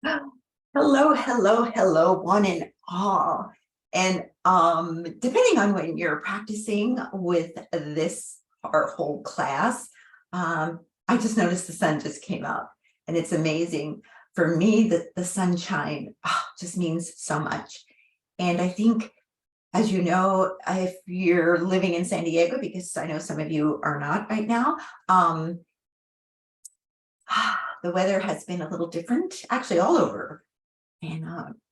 Hello, hello, hello, one and all. And depending on when you're practicing with this our whole class, I just noticed the sun just came up, and it's amazing. For me, the sunshine just means so much. And I think, as you know, if you're living in San Diego, because I know some of you are not right now, the weather has been a little different, actually all over. And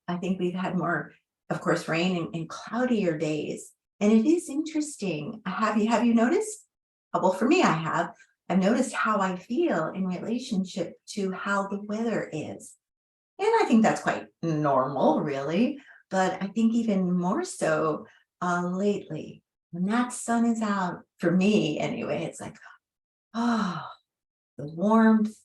I think we've had more, of course, rain and cloudier days. And it is interesting. Have you noticed? Well, for me, I have. I've noticed how I feel in relationship to how the weather is. And I think that's quite normal, really. But I think even more so lately, when that sun is out, for me anyway, it's like, oh, the warmth,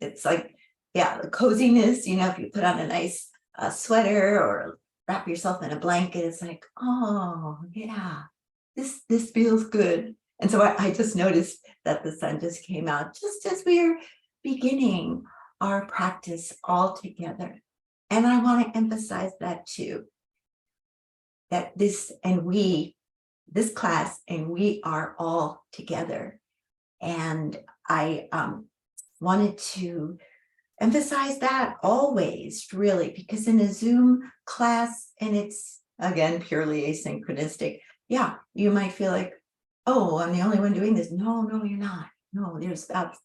it's like, yeah, the coziness, if you put on a nice sweater or wrap yourself in a blanket, it's like, oh yeah, this feels good. And so I just noticed that the sun just came out just as we are beginning our practice all together. And I want to emphasize that too, that this class and we are all together. And I wanted to emphasize that always, really, because in a Zoom class, and it's again purely asynchronistic, yeah, you might feel like, oh, I'm the only one doing this. No, you're not. No, there's about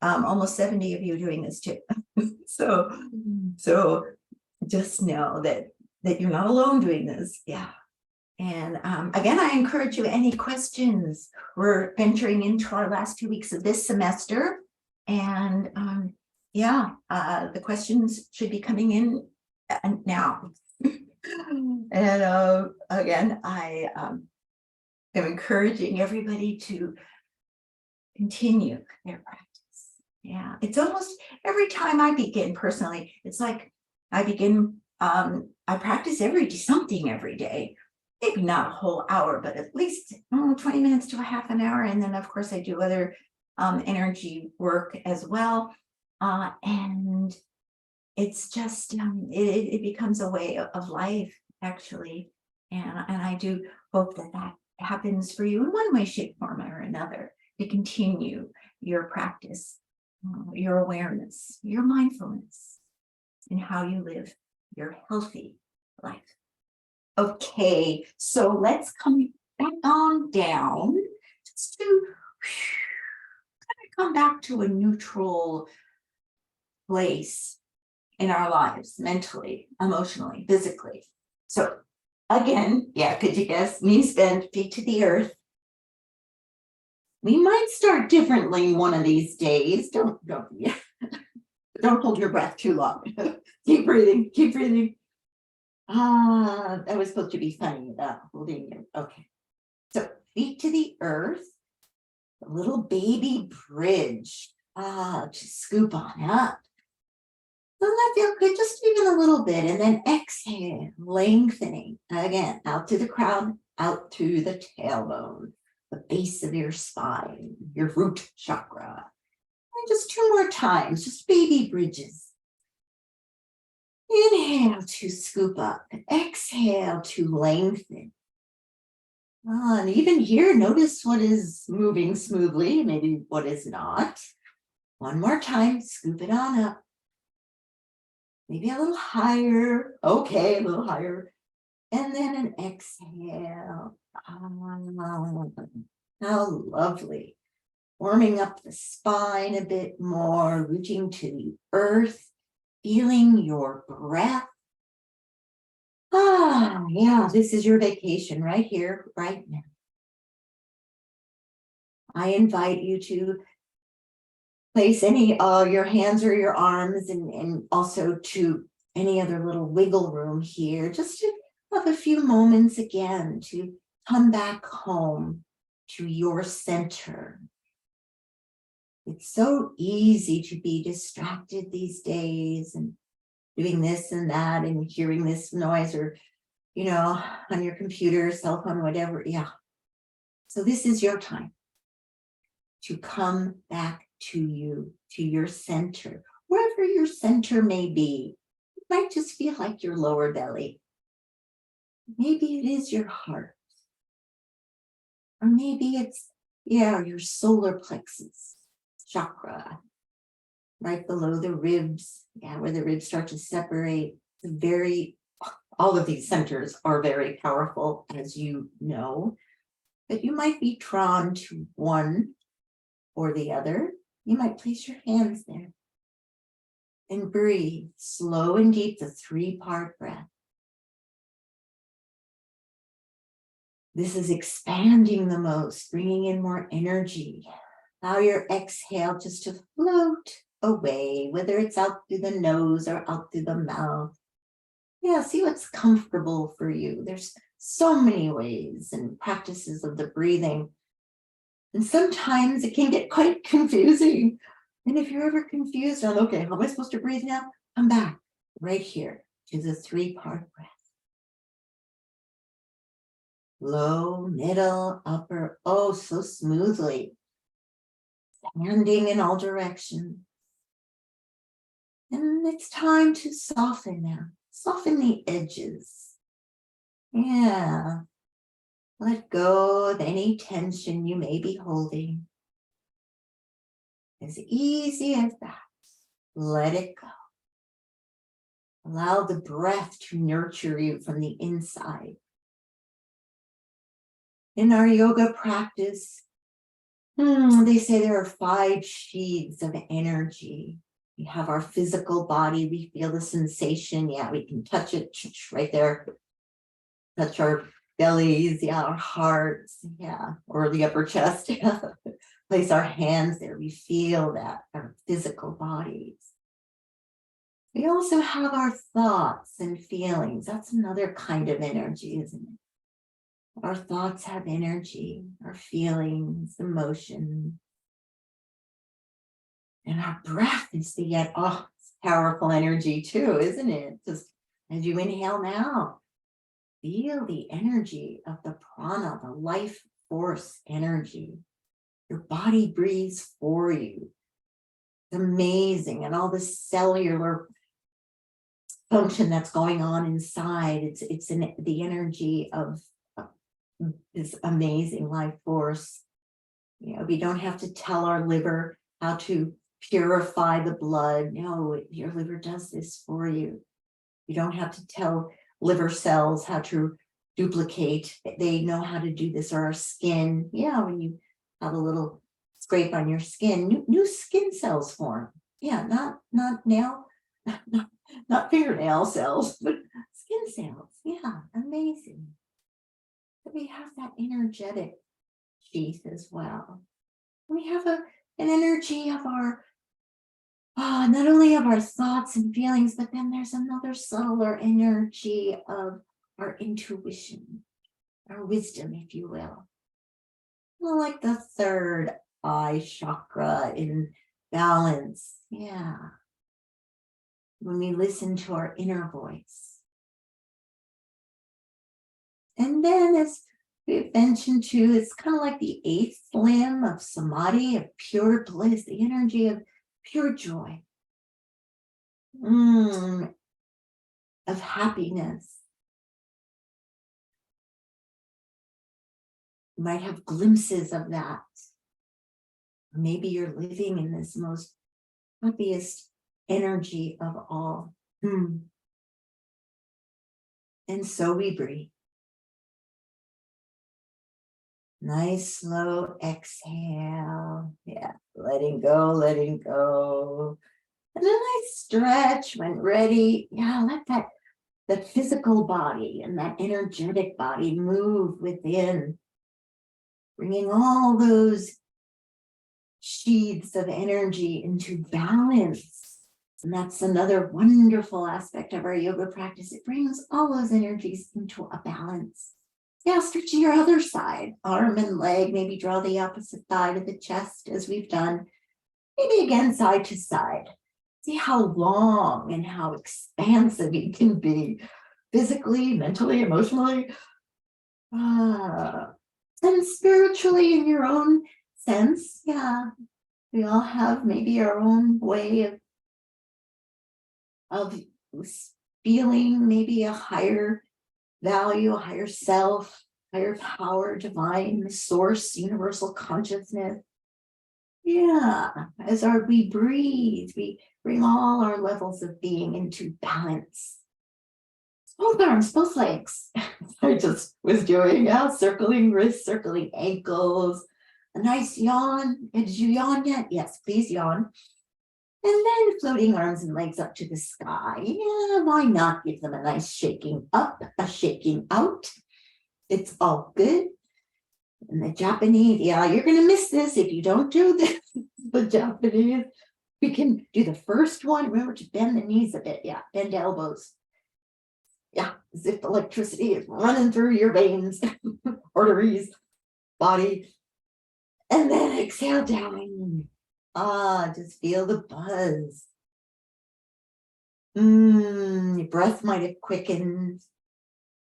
almost 70 of you doing this too. so just know that you're not alone doing this. Yeah. And again, I encourage you, any questions? We're venturing into our last 2 weeks of this semester. And the questions should be coming in now. And again, I am encouraging everybody to continue their practice. Yeah, it's almost every time I begin personally, it's like I begin, I practice something every day. Maybe not a whole hour, but at least 20 minutes to a half an hour. And then, of course, I do other energy work as well. And it's just, it becomes a way of life, actually. And I do hope that happens for you in one way, shape, form, or another, to continue your practice, your awareness, your mindfulness in how you live your healthy life. Okay, so let's come back on down just to kind of come back to a neutral place in our lives, mentally, emotionally, physically. So again, could you guess? Knees bent, feet to the earth. We might start differently one of these days. Don't hold your breath too long. Keep breathing. That was supposed to be funny about holding you. Okay. So feet to the earth, a little baby bridge. Just scoop on up. Doesn't that feel good? Just even a little bit. And then exhale, lengthening. Again, out to the crown, out through the tailbone, the base of your spine, your root chakra. And just 2 more times, just baby bridges. Inhale to scoop up, exhale to lengthen. And even here, notice what is moving smoothly, maybe what is not. 1 more time, scoop it on up. Maybe a little higher. Okay, a little higher. And then an exhale. How lovely. Warming up the spine a bit more, reaching to the earth. Feeling your breath. Yeah, this is your vacation right here, right now. I invite you to place any your hands or your arms and also to any other little wiggle room here, just to have a few moments again to come back home to your center. It's so easy to be distracted these days and doing this and that and hearing this noise or, on your computer, cell phone, whatever. Yeah. So this is your time to come back to you, to your center, wherever wherever your center may be. It might just feel like your lower belly. Maybe it is your heart. Or maybe it's, your solar plexus chakra, right below the ribs, where the ribs start to separate. All of these centers are very powerful, as you know, but you might be drawn to one or the other. You might place your hands there and breathe slow and deep, the 3-part breath. This is expanding the most, bringing in more energy. Allow your exhale just to float away, whether it's out through the nose or out through the mouth. See what's comfortable for you. There's so many ways and practices of the breathing. And sometimes it can get quite confusing. And if you're ever confused on, okay, how am I supposed to breathe now? Come back right here to the 3-part breath. Low, middle, upper, oh, so smoothly. Expanding in all directions. And it's time to soften now. Soften the edges. Let go of any tension you may be holding. As easy as that. Let it go. Allow the breath to nurture you from the inside. In our yoga practice, they say there are 5 sheaths of energy. We have our physical body. We feel the sensation. We can touch it right there. Touch our bellies, our hearts, or the upper chest. Place our hands there. We feel that, our physical bodies. We also have our thoughts and feelings. That's another kind of energy, isn't it? Our thoughts have energy, our feelings, emotions. And our breath is it's powerful energy too, isn't it? Just as you inhale now, feel the energy of the prana, the life force energy. Your body breathes for you. It's amazing. And all the cellular function that's going on inside, it's the energy of this amazing life force. We don't have to tell our liver how to purify the blood. No, your liver does this for you. You don't have to tell liver cells how to duplicate. They know how to do this. Or our skin, when you have a little scrape on your skin, new skin cells form. Not nail, not fingernail cells, but skin cells. Amazing. But we have that energetic sheath as well. We have an energy of our, not only of our thoughts and feelings, but then there's another subtler energy of our intuition, our wisdom, if you will. Like the 3rd eye chakra in balance. When we listen to our inner voice. And then, as we mentioned too, it's kind of like the 8th limb of samadhi, of pure bliss, the energy of pure joy, of happiness. You might have glimpses of that. Maybe you're living in this most happiest energy of all. And so we breathe. Nice slow exhale. Letting go, letting go. And a nice stretch when ready. Let that physical body and that energetic body move within. Bringing all those sheaths of energy into balance. And that's another wonderful aspect of our yoga practice. It brings all those energies into a balance. Stretching your other side, arm and leg, maybe draw the opposite thigh to the chest as we've done. Maybe again, side to side. See how long and how expansive you can be, physically, mentally, emotionally, and spiritually in your own sense. We all have maybe our own way of of feeling maybe a higher value, a higher self, higher power, divine source, universal consciousness. Yeah, as we breathe, we bring all our levels of being into balance. Both arms, both legs. I just was doing circling wrists, circling ankles. A nice yawn. Did you yawn yet? Yes, please yawn. And then floating arms and legs up to the sky. Yeah, why not give them a nice shaking up, a shaking out? It's all good. And the Japanese, yeah, you're going to miss this if you don't do this. The Japanese, we can do the first one. Remember to bend the knees a bit. Yeah, bend elbows. Yeah, as if electricity is running through your veins, arteries, body. And then exhale down. Just feel the buzz. Your breath might have quickened.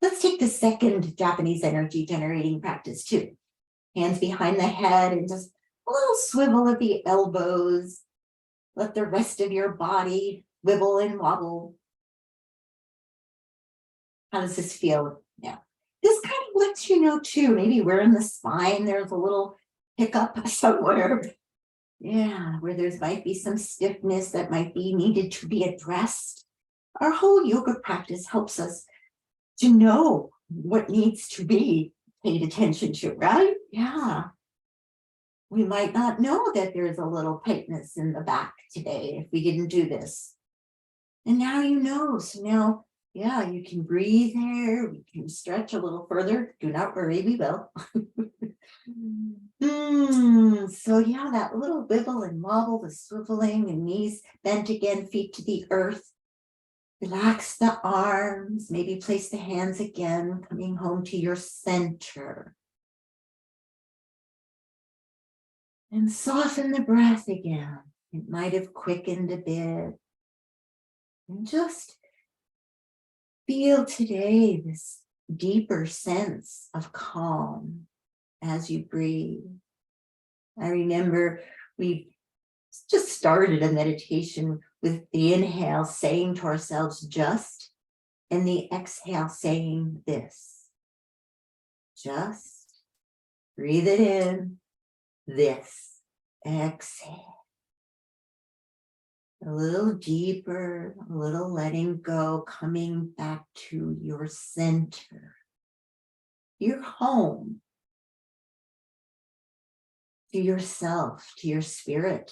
Let's take the second Japanese energy generating practice too. Hands behind the head and just a little swivel of the elbows. Let the rest of your body wibble and wobble. How does this feel? Yeah. This kind of lets you know too, maybe where in the spine there's a little hiccup somewhere. Yeah, where there's might be some stiffness that might be needed to be addressed. Our whole yoga practice helps us to know what needs to be paid attention to, right? Yeah. We might not know that there's a little tightness in the back today if we didn't do this. And now you know. So now, yeah, you can breathe here. We can stretch a little further. Do not worry, we will. So yeah, that little wibble and wobble, the swiveling and knees bent again, feet to the earth. Relax the arms, maybe place the hands again, coming home to your center. And soften the breath again. It might have quickened a bit. And just feel today this deeper sense of calm as you breathe. I remember we just started a meditation with the inhale saying to ourselves just, and the exhale saying this. Just breathe it in, this, exhale. A little deeper, a little letting go, coming back to your center, your home, to yourself, to your spirit.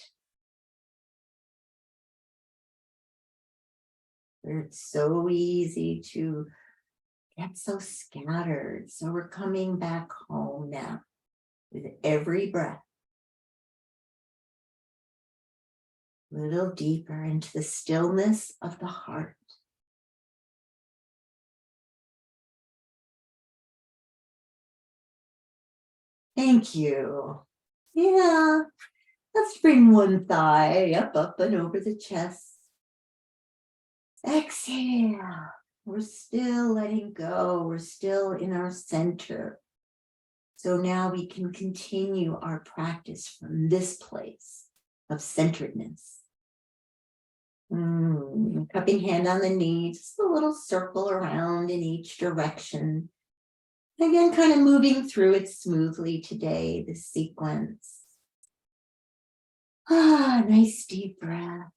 Where it's so easy to get so scattered. So we're coming back home now with every breath. A little deeper into the stillness of the heart. Thank you. Yeah, let's bring one thigh up and over the chest. Exhale. We're still letting go. We're still in our center. So now we can continue our practice from this place of centeredness. Cupping hand on the knee, just a little circle around in each direction. Again, kind of moving through it smoothly today, this sequence. Nice deep breath.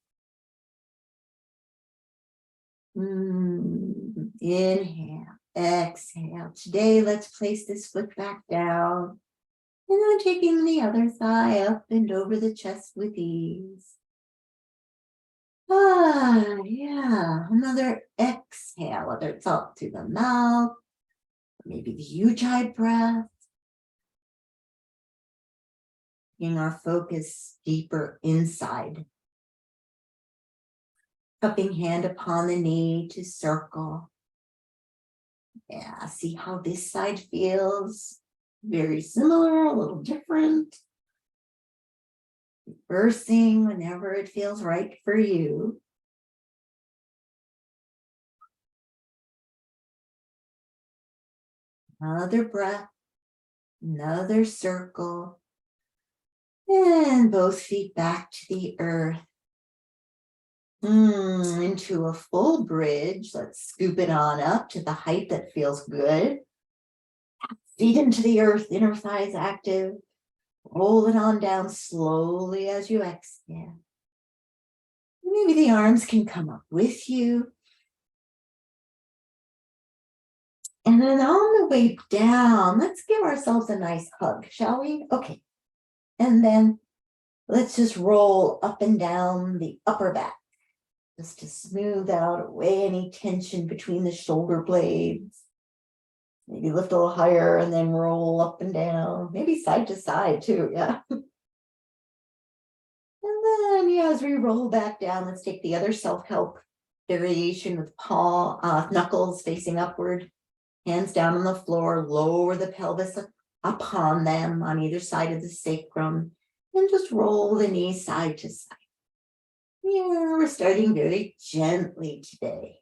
Inhale, exhale. Today, let's place this foot back down. And then taking the other thigh up and over the chest with ease. Yeah, another exhale, whether it's up through the mouth, maybe the Ujjayi breath. Bringing our focus deeper inside. Cupping hand upon the knee to circle. Yeah, see how this side feels. Very similar, a little different. Reversing whenever it feels right for you. Another breath, another circle. And both feet back to the earth. Into a full bridge. Let's scoop it on up to the height that feels good. Feet into the earth, inner thighs active. Roll it on down slowly as you exhale. Maybe the arms can come up with you. And then on the way down, let's give ourselves a nice hug, shall we? Okay. And then let's just roll up and down the upper back, just to smooth out away any tension between the shoulder blades. Maybe lift a little higher and then roll up and down, maybe side to side too, yeah. And then, yeah, as we roll back down, let's take the other self-help variation with knuckles facing upward, hands down on the floor, lower the pelvis upon them on either side of the sacrum, and just roll the knees side to side. Yeah, we're starting very gently today.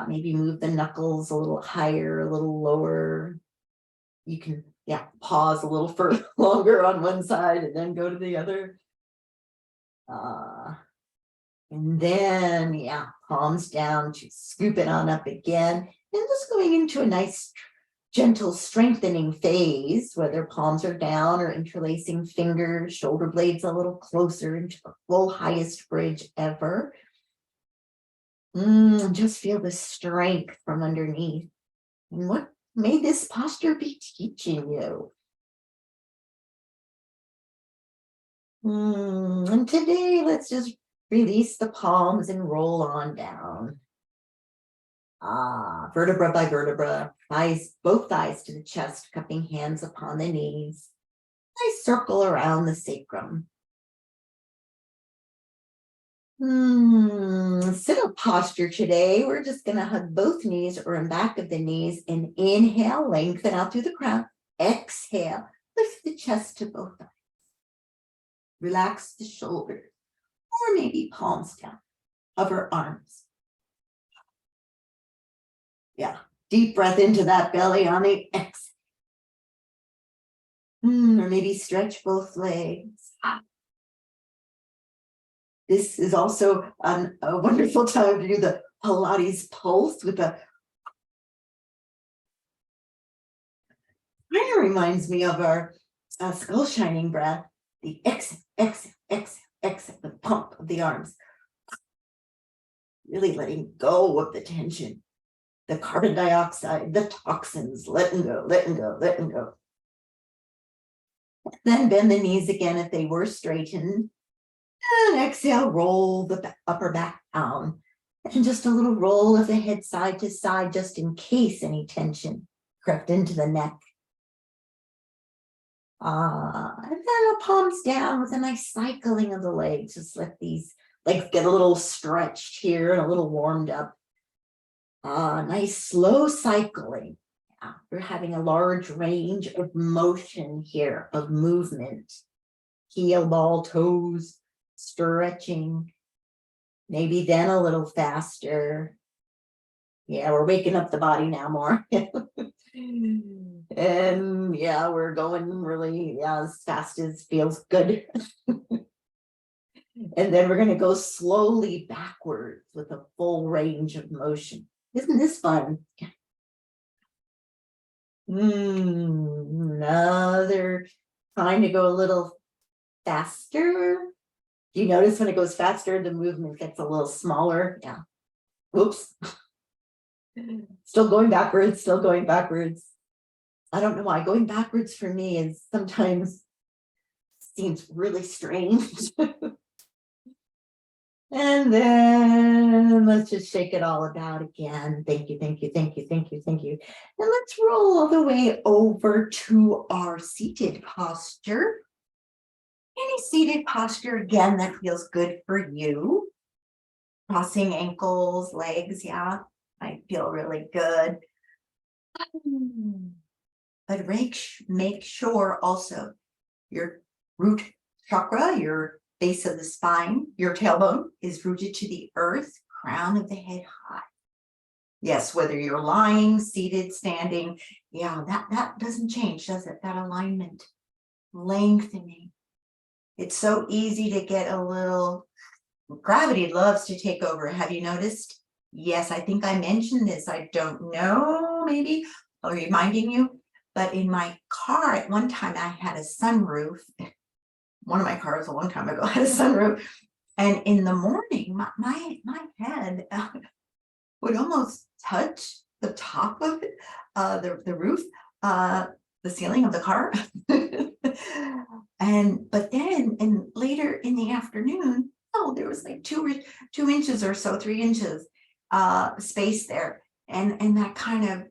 Maybe move the knuckles a little higher, a little lower. You can, pause a little further longer on one side and then go to the other. And then, palms down to scoop it on up again. And just going into a nice, gentle strengthening phase, whether palms are down or interlacing fingers, shoulder blades a little closer into the full highest bridge ever. Just feel the strength from underneath. And what may this posture be teaching you? And today, let's just release the palms and roll on down. Vertebra by vertebra, both thighs to the chest, cupping hands upon the knees. Nice circle around the sacrum. Sit-up posture today. We're just going to hug both knees or in back of the knees and inhale, lengthen out through the crown. Exhale, lift the chest to both thighs. Relax the shoulders, or maybe palms down. Hover arms. Yeah, deep breath into that belly on the exhale. Or maybe stretch both legs. This is also a wonderful time to do the Pilates pulse with a. Kind of reminds me of our skull shining breath. The exhale, exhale, exhale, exhale, the pump of the arms. Really letting go of the tension, the carbon dioxide, the toxins, letting go, letting go, letting go. Then bend the knees again if they were straightened. And exhale, roll the upper back down. And just a little roll of the head side to side, just in case any tension crept into the neck. And then the palms down with a nice cycling of the legs. Just let these legs get a little stretched here and a little warmed up. Nice slow cycling. We're having a large range of motion here, of movement. Heel, ball, toes, stretching. Maybe then a little faster. Yeah, we're waking up the body now more. And we're going really as fast as feels good. And then we're going to go slowly backwards with a full range of motion. Isn't this fun? Another trying to go a little faster. Do you notice when it goes faster, the movement gets a little smaller? Yeah. Oops. Still going backwards, still going backwards. I don't know why. Going backwards for me is sometimes seems really strange. And then let's just shake it all about again. Thank you, thank you, thank you, thank you, thank you. And let's roll all the way over to our seated posture. Any seated posture, again, that feels good for you. Crossing ankles, legs, might feel really good. But make sure also your root chakra, your base of the spine, your tailbone is rooted to the earth, crown of the head high. Yes, whether you're lying, seated, standing, that doesn't change, does it? That alignment, lengthening. It's so easy to get a little gravity loves to take over. Have you noticed? Yes, I think I mentioned this. I don't know, maybe, or reminding you, but in my car at one time I had a sunroof. One of my cars a long time ago had a sunroof, and in the morning, my head would almost touch the top of it, the roof, the ceiling of the car. But then, and later in the afternoon, oh, there was like 2 inches or so, 3 inches space there. And that kind of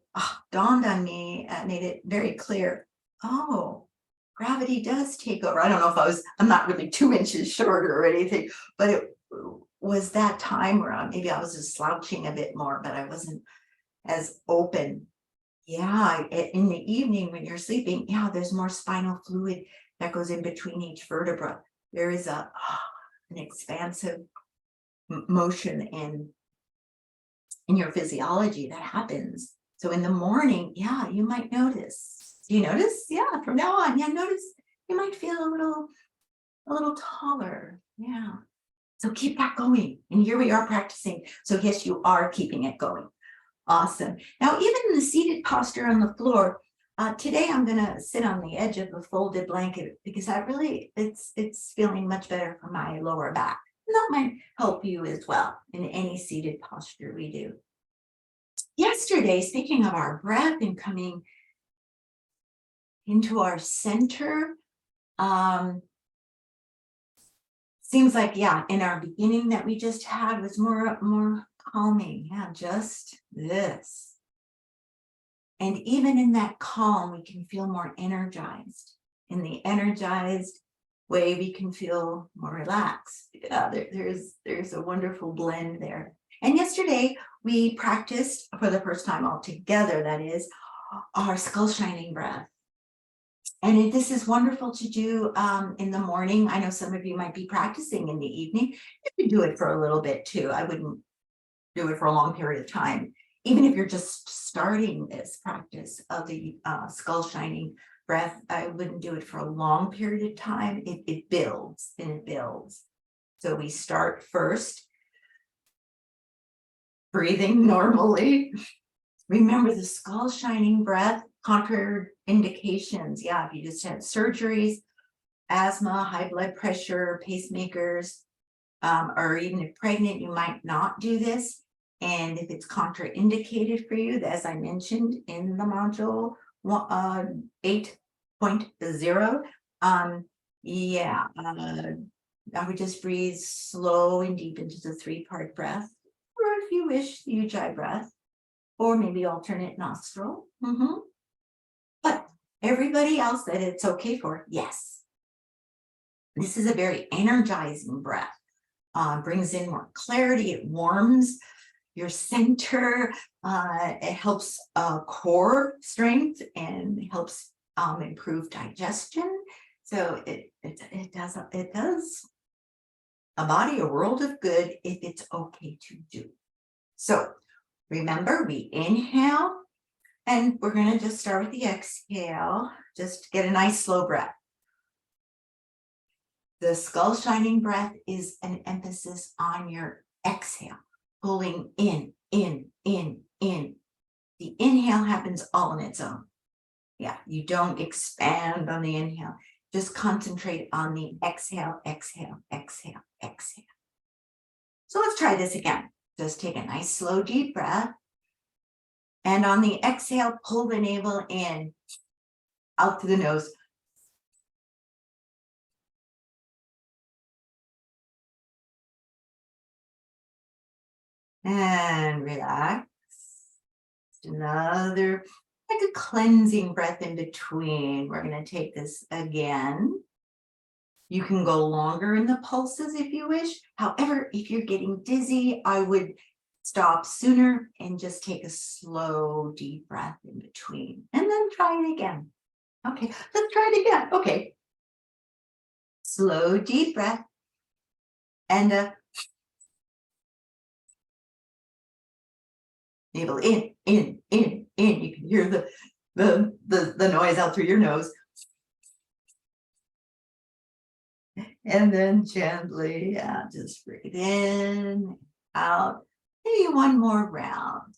dawned on me, made it very clear. Oh, gravity does take over. I don't know if I'm not really 2 inches shorter or anything, but it was that time where maybe I was just slouching a bit more, but I wasn't as open. Yeah, in the evening when you're sleeping, yeah, there's more spinal fluid that goes in between each vertebra. There is an expansive motion in your physiology that happens. So in the morning, yeah, you might notice. Do you notice? Yeah, from now on, yeah, notice you might feel a little taller. Yeah. So keep that going. And here we are practicing. So yes, you are keeping it going. Awesome. Now, even in the seated posture on the floor, today I'm going to sit on the edge of a folded blanket because it's feeling much better for my lower back. And that might help you as well in any seated posture we do. Yesterday, speaking of our breath and coming into our center, seems like, yeah, in our beginning that we just had was more calming. Yeah, just this. And even in that calm, we can feel more energized. In the energized way, we can feel more relaxed. Yeah, there's a wonderful blend there. And yesterday, we practiced for the first time all together, that is, our skull shining breath. And this is wonderful to do in the morning. I know some of you might be practicing in the evening. You can do it for a little bit too. I wouldn't do it for a long period of time. Even if you're just starting this practice of the skull shining breath, I wouldn't do it for a long period of time. It builds and it builds. So we start first breathing normally. Remember the skull shining breath, contraindications. Yeah, if you just had surgeries, asthma, high blood pressure, pacemakers, or even if pregnant, you might not do this. And if it's contraindicated for you, as I mentioned in the module 8.0, I would just breathe slow and deep into the 3-part breath, or if you wish, the Ujjayi breath, or maybe alternate nostril. But everybody else that it's okay for, yes. This is a very energizing breath. Brings in more clarity. It warms your center. It helps core strength and helps improve digestion. So it does a body a world of good if it's okay to do. So remember, we inhale, and we're going to just start with the exhale. Just get a nice slow breath. The skull shining breath is an emphasis on your exhale, pulling in. The inhale happens all on its own. Yeah, you don't expand on the inhale. Just concentrate on the exhale. So let's try this again. Just take a nice slow deep breath. And on the exhale, pull the navel in, out through the nose. And relax. Just another, like a cleansing breath in between. We're going to take this again. You can go longer in the pulses if you wish. However, if you're getting dizzy, I would stop sooner and just take a slow, deep breath in between. And then try it again. Okay, let's try it again. Okay. Slow, deep breath. And navel in. You can hear the noise out through your nose. And then gently, just breathe in, out. Maybe one more round.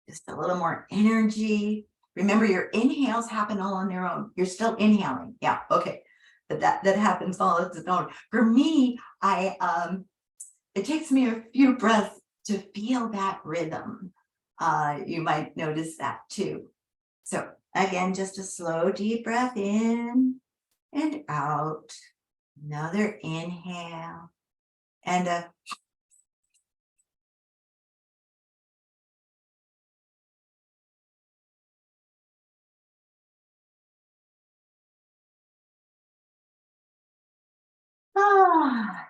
Just a little more energy. Remember, your inhales happen all on their own. You're still inhaling. Yeah, okay. But that happens all on its own. For me, it takes me a few breaths to feel that rhythm. You might notice that too. So again, just a slow, deep breath in and out. Another inhale and a ah.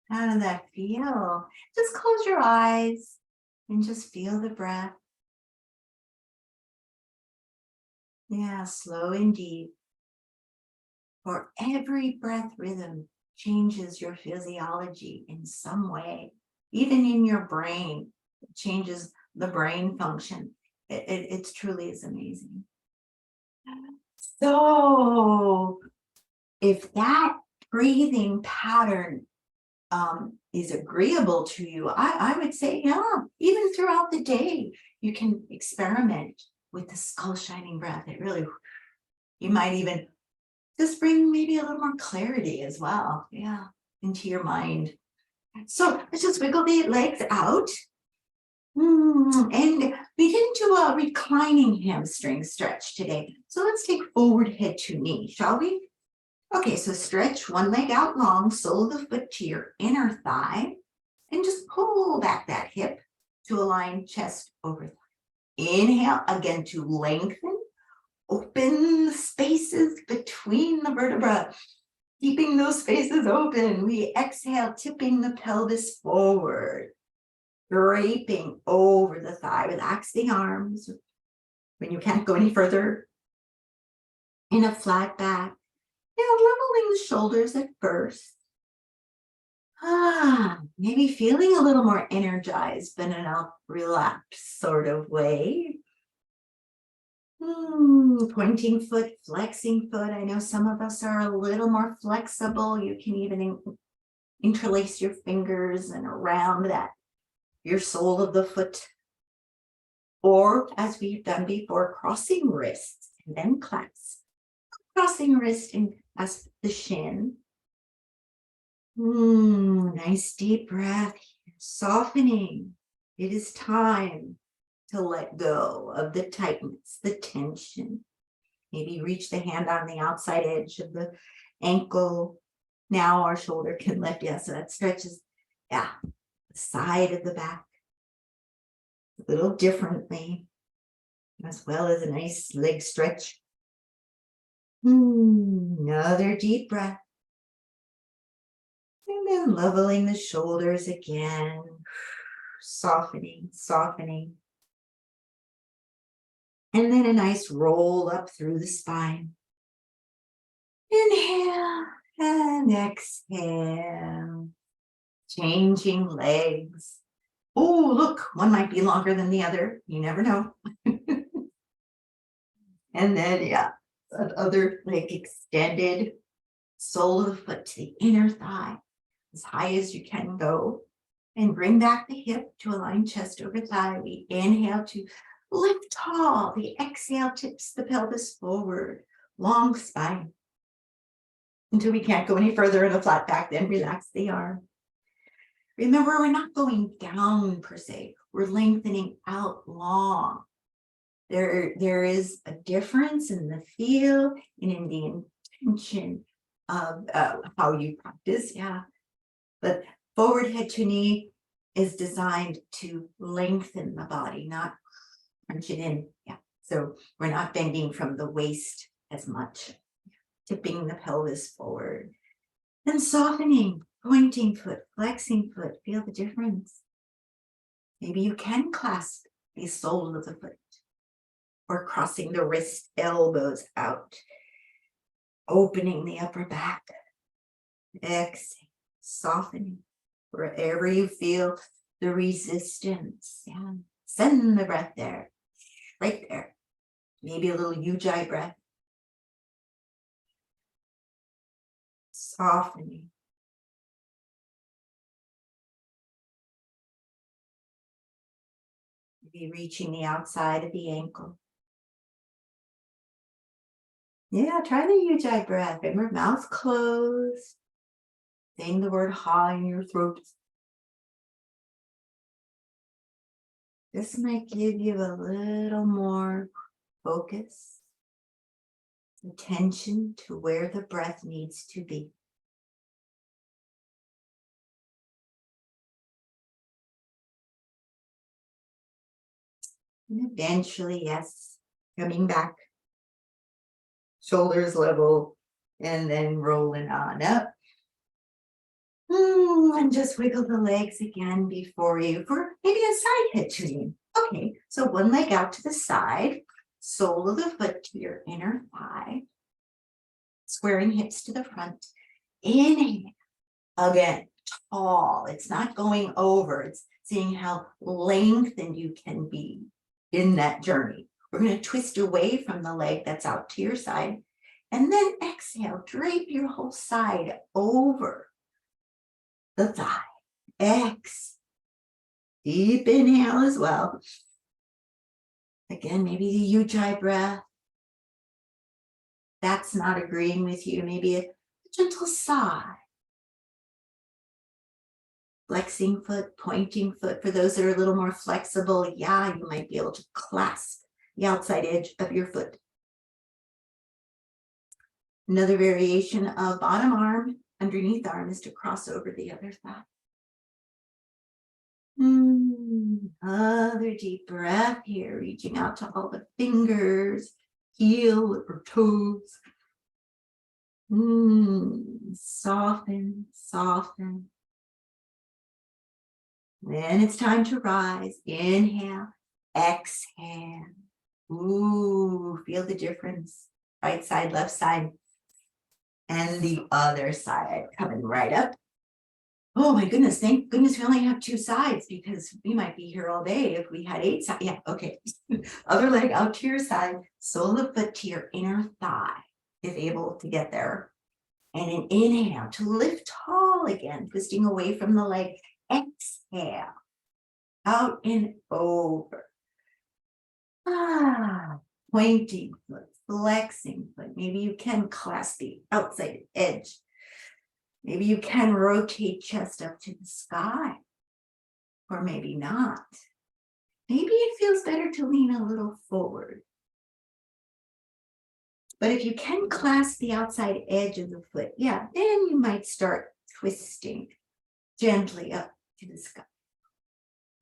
How does that feel? Just close your eyes and just feel the breath. Yeah, slow and deep. For every breath rhythm changes your physiology in some way, even in your brain. It changes the brain function. It truly is amazing. So, if that breathing pattern is agreeable to you, I would say, yeah, even throughout the day, you can experiment with the skull shining breath. It really, you might even just bring maybe a little more clarity as well. Yeah, into your mind. So let's just wiggle the legs out. And we didn't do a reclining hamstring stretch today. So let's take forward head to knee, shall we? Okay, so stretch one leg out long, sole of the foot to your inner thigh, and just pull back that hip to align chest over thigh. Inhale again to lengthen, open the spaces between the vertebrae, keeping those spaces open. We exhale, tipping the pelvis forward, draping over the thigh. Relax the arms when you can't go any further. In a flat back. Now leveling the shoulders at first. Maybe feeling a little more energized, but in a relaxed sort of way. Pointing foot, flexing foot. I know some of us are a little more flexible. You can even interlace your fingers and around that, your sole of the foot. Or, as we've done before, crossing wrists and then clasp. Crossing wrist and clasp the shin. Nice deep breath, softening. It is time to let go of the tightness, the tension. Maybe reach the hand on the outside edge of the ankle. Now our shoulder can lift. Yeah, so that stretches, the side of the back a little differently, as well as a nice leg stretch. Another deep breath. And then leveling the shoulders again, softening, softening. And then a nice roll up through the spine. Inhale and exhale. Changing legs. Oh, look, one might be longer than the other. You never know. And then, that other leg extended. Sole of the foot to the inner thigh, as high as you can go. And bring back the hip to align chest over thigh. We inhale to lift tall. The exhale tips the pelvis forward. Long spine. Until we can't go any further in a flat back, then relax the arm. Remember, we're not going down per se. We're lengthening out long. There is a difference in the feel and in the intention of how you practice. Yeah. But forward head to knee is designed to lengthen the body, not crunch it in. Yeah. So we're not bending from the waist as much, tipping the pelvis forward and softening, pointing foot, flexing foot. Feel the difference. Maybe you can clasp the sole of the foot or crossing the wrist, elbows out, opening the upper back. Exhale, softening wherever you feel the resistance. Yeah. Send the breath there, right there. Maybe a little ujjayi breath. softening. Maybe reaching the outside of the ankle. Yeah, try the ujjayi breath. Remember, mouth closed. Saying the word ha in your throat. This might give you a little more focus, attention to where the breath needs to be. And eventually, yes, coming back, shoulders level, and then rolling on up. And just wiggle the legs again before you for maybe a side hitching. Okay, so one leg out to the side, sole of the foot to your inner thigh, squaring hips to the front. Inhale, again, tall. It's not going over. It's seeing how lengthened you can be in that journey. We're going to twist away from the leg that's out to your side. And then exhale, drape your whole side over the thigh. Exhale. Deep inhale as well. Again, maybe the ujjayi breath. That's not agreeing with you. Maybe a gentle sigh. Flexing foot, pointing foot. For those that are a little more flexible, yeah, you might be able to clasp the outside edge of your foot. Another variation of bottom arm, underneath arm, is to cross over the other thigh. Other deep breath here, reaching out to all the fingers, heel or toes. Soften, soften. Then it's time to rise. Inhale, exhale. Ooh, feel the difference. Right side, left side, and the other side coming right up. Oh my goodness, thank goodness we only have 2 sides because we might be here all day if we had 8 sides. Yeah, okay. Other leg out to your side, sole of the foot to your inner thigh, if able to get there. And an inhale to lift tall again, twisting away from the leg. Exhale, out and over. Pointing foot, flexing foot. Maybe you can clasp the outside edge. Maybe you can rotate chest up to the sky, or maybe not. Maybe it feels better to lean a little forward. But if you can clasp the outside edge of the foot, yeah, then you might start twisting gently up to the sky,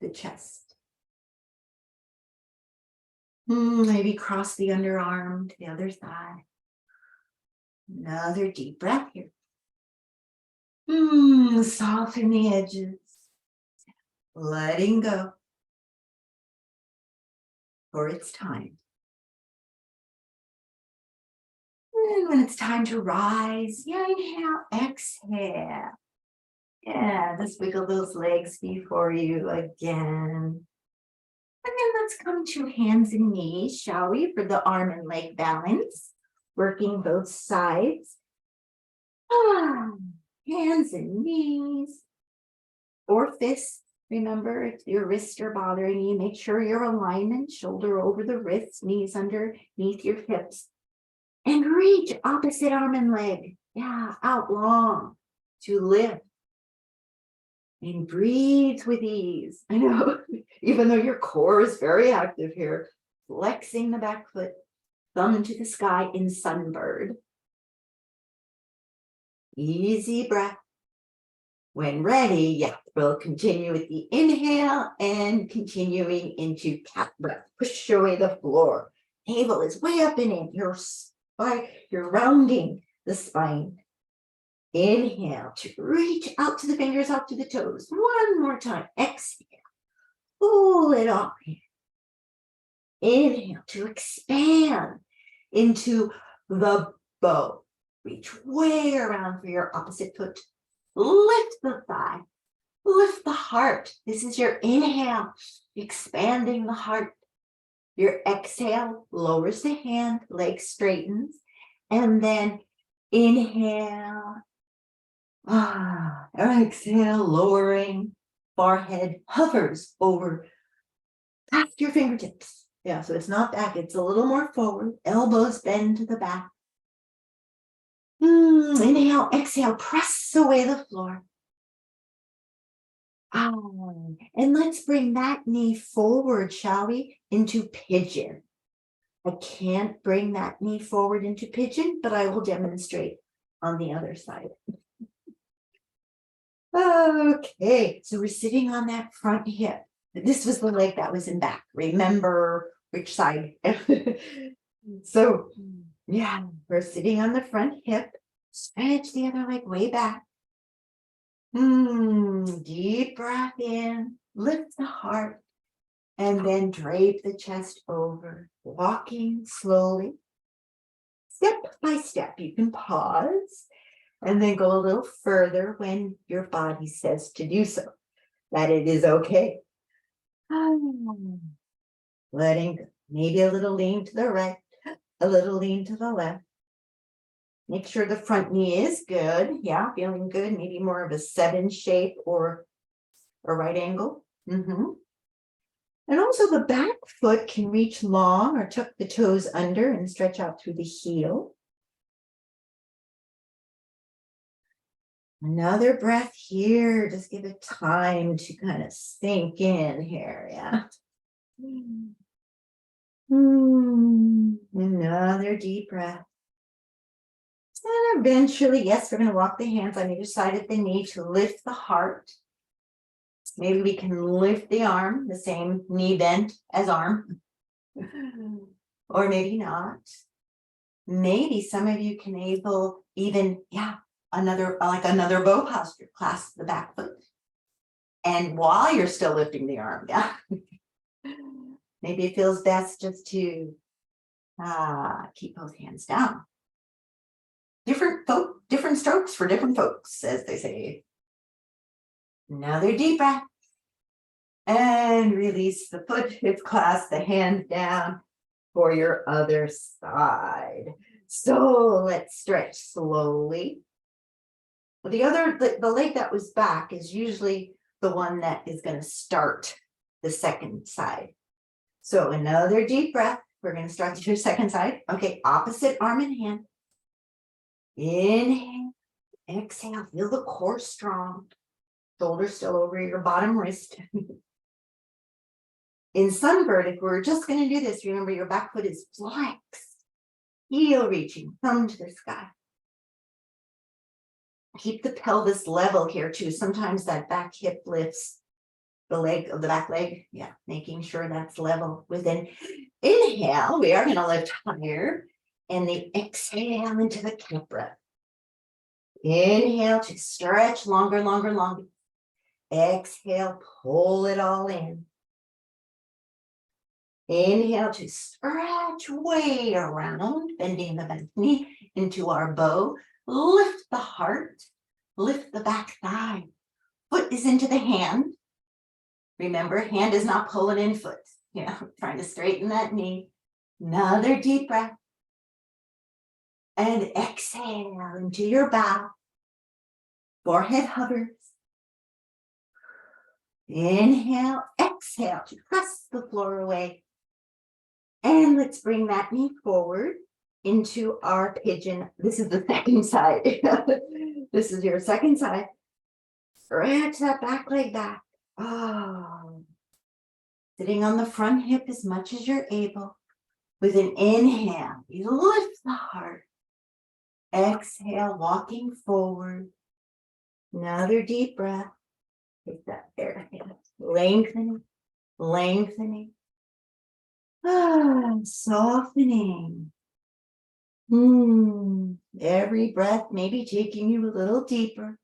the chest. Maybe cross the underarm to the other thigh. Another deep breath here. Soften the edges. Letting go. For it's time. And when it's time to rise, yeah, inhale, exhale. Yeah, just wiggle those legs before you again. And then let's come to hands and knees, shall we, for the arm and leg balance. Working both sides. Hands and knees. Or fists. Remember, if your wrists are bothering you, make sure your alignment, shoulder over the wrists, knees underneath your hips. And reach opposite arm and leg. Yeah, out long to lift. And breathe with ease. I know, even though your core is very active here, flexing the back foot, thumb to the sky in sunbird. Easy breath. When ready, yeah, we'll continue with the inhale and continuing into cat breath. Push away the floor. Navel is way up and in. You're rounding the spine. Inhale to reach out to the fingers, out to the toes. One more time. Exhale. Pull it off. Inhale to expand into the bow. Reach way around for your opposite foot. Lift the thigh. Lift the heart. This is your inhale, expanding the heart. Your exhale lowers the hand, leg straightens, and then inhale Exhale, lowering. Forehead hovers over past your fingertips. Yeah, so it's not back, it's a little more forward. Elbows bend to the back. Inhale, exhale, press away the floor. And let's bring that knee forward, shall we? Into pigeon. I can't bring that knee forward into pigeon, but I will demonstrate on the other side. Okay, so we're sitting on that front hip. This was the leg that was in back. Remember which side. So, yeah, we're sitting on the front hip. Stretch the other leg way back. Deep breath in, lift the heart, and then drape the chest over, walking slowly. Step by step, you can pause and then go a little further when your body says to do so, that it is okay. Letting go. Maybe a little lean to the right, a little lean to the left. Make sure the front knee is good. Yeah, feeling good. Maybe more of a 7 shape or a right angle. And also the back foot can reach long or tuck the toes under and stretch out through the heel. Another breath here. Just give it time to kind of sink in here. Yeah. Another deep breath. And eventually, yes, we're going to walk the hands on either side of the knee to lift the heart. Maybe we can lift the arm, the same knee bent as arm. Or maybe not. Maybe some of you can even, another bow posture, clasp the back foot. And while you're still lifting the arm, maybe it feels best just to keep both hands down. Different strokes for different folks, as they say. Another deep breath. And release the foot, hip clasp the hand down for your other side. So let's stretch slowly. The leg that was back is usually the one that is going to start the second side. So another deep breath. We're going to start your second side. Okay, opposite arm and hand. Inhale, exhale, feel the core strong. Shoulders still over your bottom wrist. In sunbird, if we're just going to do this, remember your back foot is flexed, heel reaching, thumb to the sky. Keep the pelvis level here too. Sometimes that back hip lifts the leg of the back leg. Yeah, making sure that's level. Within inhale, we are going to lift higher, and the exhale into the cat breath. Inhale to stretch longer. Exhale, pull it all in. Inhale to stretch way around, bending the back knee into our bow. Lift the heart, lift the back thigh. Foot is into the hand. Remember, hand is not pulling in foot. Trying to straighten that knee. Another deep breath. And exhale into your bow. Forehead hovers. Inhale, exhale to press the floor away. And let's bring that knee forward into our pigeon. This is the second side. This is your second side. Stretch that back leg back. Sitting on the front hip as much as you're able. With an inhale, you lift the heart. Exhale, walking forward. Another deep breath. Take that there. Lengthening. Softening. Every breath maybe taking you a little deeper.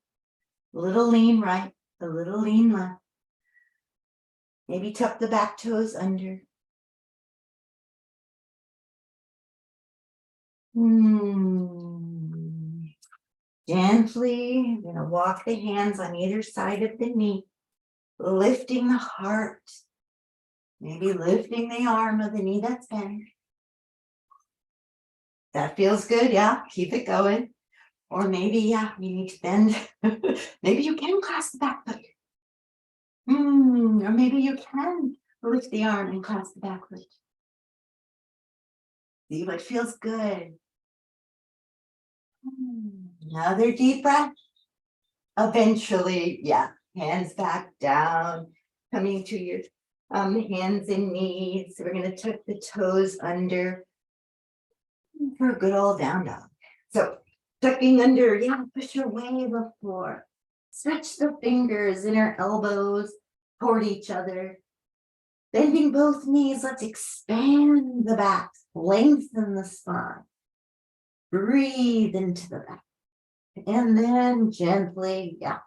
A little lean right, a little lean left. Maybe tuck the back toes under. Gently, I'm going to walk the hands on either side of the knee, lifting the heart. Maybe lifting the arm of the knee that's bent. That feels good, yeah. Keep it going. Or maybe, yeah, you need to bend. Maybe you can clasp the back foot. Or maybe you can lift the arm and clasp the back foot. See what feels good. Another deep breath. Eventually, yeah, hands back down, coming to your hands and knees. So we're going to tuck the toes under for a good old down dog. So tucking under, yeah, push away the floor. Stretch the fingers and our elbows toward each other. Bending both knees, let's expand the back, lengthen the spine. Breathe into the back. And then gently, yeah,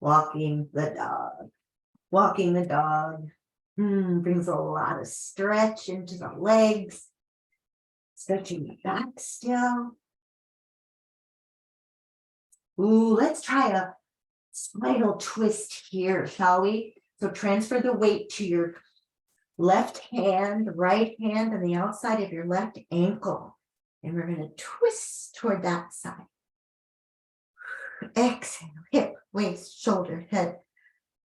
walking the dog. Walking the dog brings a lot of stretch into the legs. Stretching the back still. Ooh, let's try a spinal twist here, shall we? So transfer the weight to your left hand, right hand, and the outside of your left ankle. And we're going to twist toward that side. Exhale, hip, waist, shoulder, head.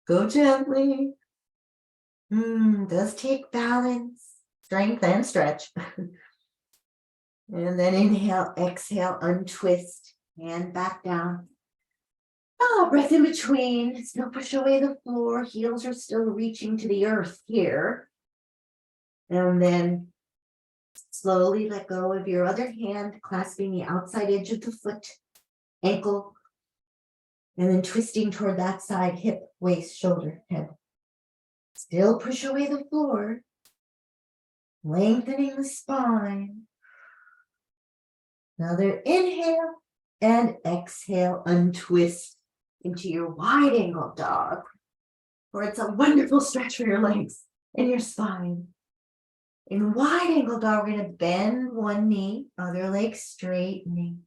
Go gently. Does take balance, strength, and stretch. And then inhale, exhale, untwist, hand back down. Breath in between. Still push away the floor. Heels are still reaching to the earth here. And then slowly let go of your other hand, clasping the outside edge of the foot, ankle, and then twisting toward that side, hip, waist, shoulder, head. Still push away the floor, lengthening the spine. Another inhale and exhale, untwist into your wide angle dog, where it's a wonderful stretch for your legs and your spine. In wide angle dog, we're going to bend one knee, other leg straightening.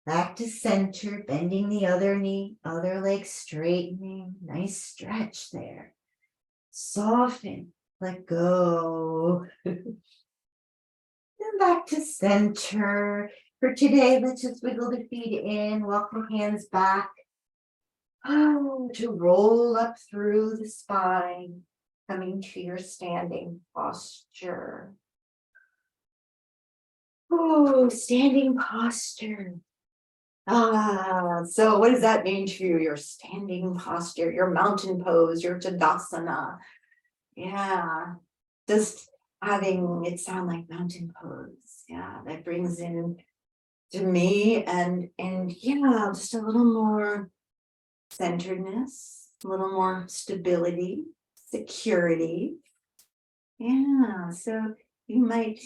Back to center, bending the other knee, other leg straightening. Nice stretch there. Soften, let go. And back to center. For today, let's just wiggle the feet in, walk the hands back. To roll up through the spine, coming to your standing posture. Standing posture. So what does that mean to you? Your standing posture, your mountain pose, your Tadasana. Yeah, just having it sound like mountain pose. Yeah, that brings in to me and yeah, just a little more centeredness, a little more stability, security. Yeah, so you might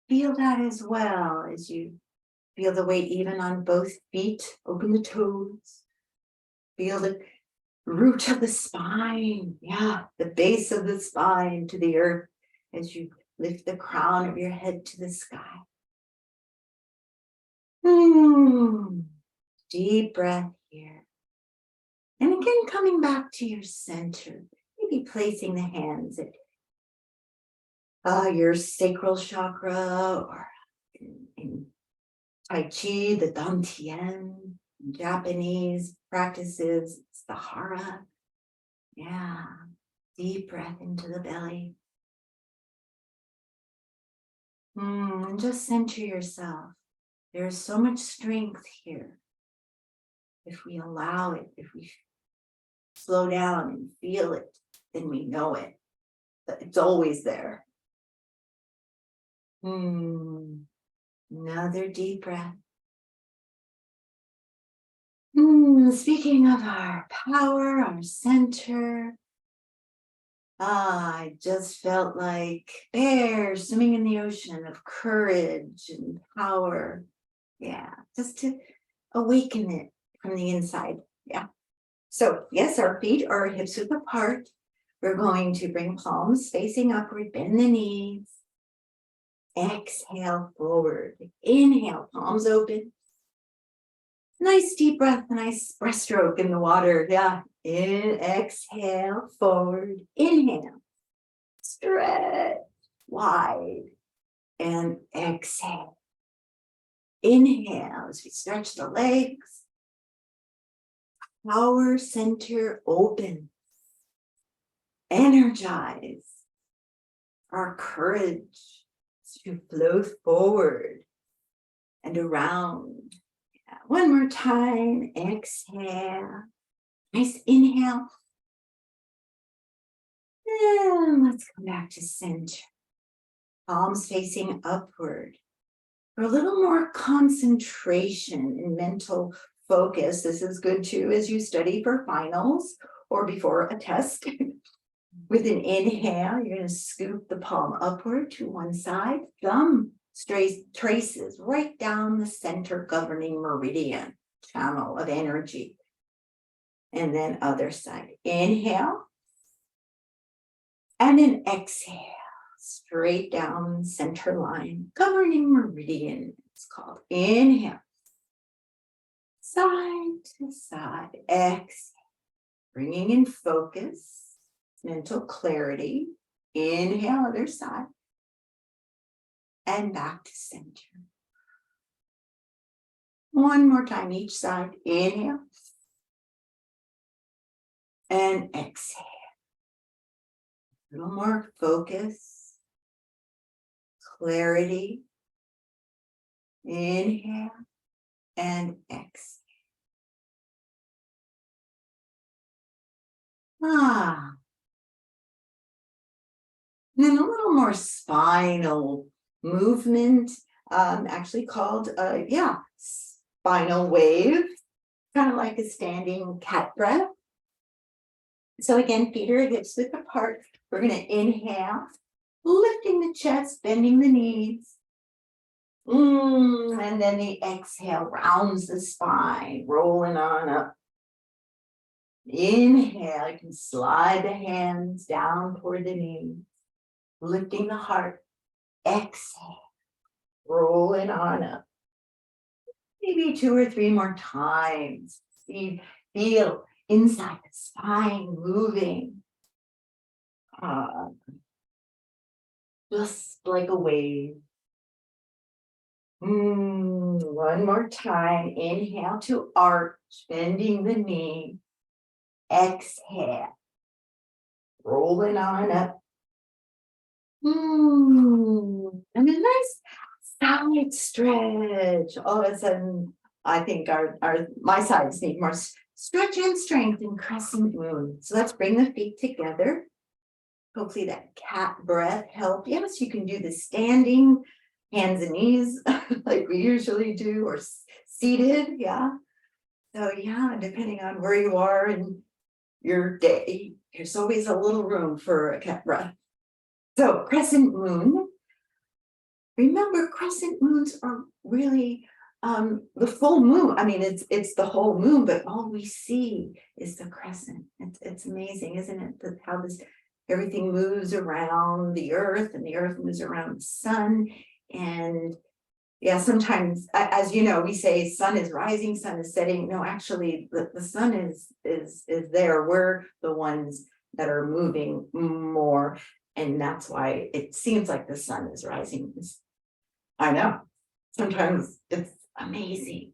feel that as well as you feel the weight even on both feet. Open the toes. Feel the root of the spine. Yeah, the base of the spine to the earth as you lift the crown of your head to the sky. Deep breath here. And again, coming back to your center, maybe placing the hands at your sacral chakra, or in Tai Chi, the Dantian, Japanese practices, it's the Hara. Yeah, deep breath into the belly. And just center yourself. There's so much strength here. If we allow it, if we slow down and feel it, then we know it. It's always there. Another deep breath. Speaking of our power, our center, I just felt like bears swimming in the ocean of courage and power. Yeah, just to awaken it from the inside. Yeah. So yes, our feet are hips width apart. We're going to bring palms facing upward, bend the knees. Exhale forward. Inhale, palms open. Nice deep breath, nice breaststroke in the water. Yeah. Exhale forward. Inhale. Stretch wide. and exhale. Inhale as we stretch the legs. Power center open. Energize our courage to flow forward and around. One more time. Exhale. Nice inhale. And let's come back to center. Palms facing upward. For a little more concentration and mental focus, this is good too as you study for finals or before a test. With an inhale, you're going to scoop the palm upward to one side. Thumb traces right down the center governing meridian channel of energy. And then other side. Inhale. And then exhale. Straight down center line, governing meridian, it's called. Inhale. Side to side. Exhale. Bringing in focus, mental clarity. Inhale, other side. And back to center. One more time each side. Inhale. And exhale. A little more focus. Clarity. Inhale and exhale. And then a little more spinal movement, actually called, spinal wave, kind of like a standing cat breath. So again, feet or hips width apart. We're going to inhale. Lifting the chest, bending the knees. And then the exhale rounds the spine, rolling on up. Inhale, you can slide the hands down toward the knees, lifting the heart. Exhale, rolling on up. Maybe 2 or 3 more times. Feel inside the spine moving. Just like a wave. One more time. Inhale to arch, bending the knee. Exhale. Rolling on up. And a nice side stretch. All of a sudden, I think my sides need more stretch and strength in crescent moon. So let's bring the feet together. Hopefully that cat breath helped. Yes, you can do the standing, hands and knees, like we usually do, or seated, yeah. So yeah, depending on where you are in your day, there's always a little room for a cat breath. So crescent moon. Remember, crescent moons are really the full moon. I mean, it's the whole moon, but all we see is the crescent. It's amazing, isn't it? How everything moves around the earth and the earth moves around the sun. And yeah, sometimes, as you know, we say sun is rising, sun is setting. No, actually the sun is there. We're the ones that are moving more. And that's why it seems like the sun is rising. I know. Sometimes it's amazing,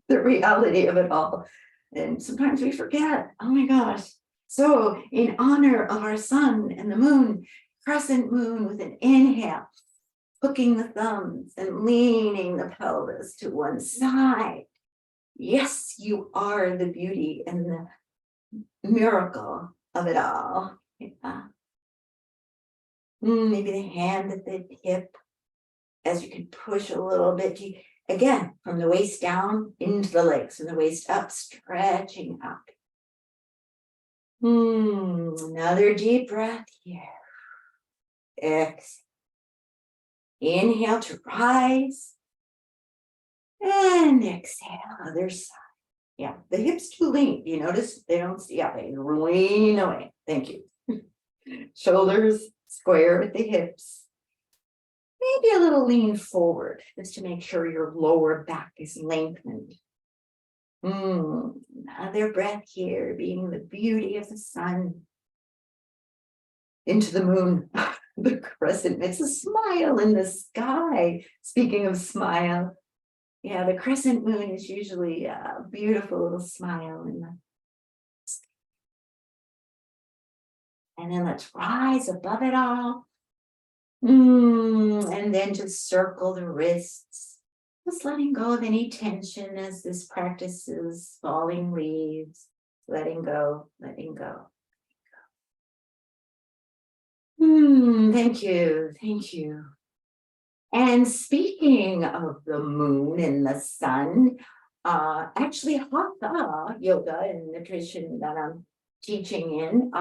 the reality of it all. And sometimes we forget, oh my gosh. So in honor of our sun and the moon, crescent moon with an inhale, hooking the thumbs and leaning the pelvis to one side. Yes, you are the beauty and the miracle of it all. Yeah. Maybe the hand at the hip, as you can push a little bit. Again, from the waist down into the legs, from the waist up, stretching out. Another deep breath here. Exhale. Inhale to rise. And exhale, other side. Yeah, the hips too lean. You notice they don't, yeah, they lean away. Thank you. Shoulders square at the hips. Maybe a little lean forward, just to make sure your lower back is lengthened. Another breath here, being the beauty of the sun into the moon. The crescent, it's a smile in the sky. Speaking of smile, yeah, the crescent moon is usually a beautiful little smile in the, and then let's rise above it all. And then just circle the wrists, just letting go of any tension as this practice is falling leaves, letting go, letting go. Thank you, thank you. And speaking of the moon and the sun, actually Hatha yoga and the tradition that I'm teaching in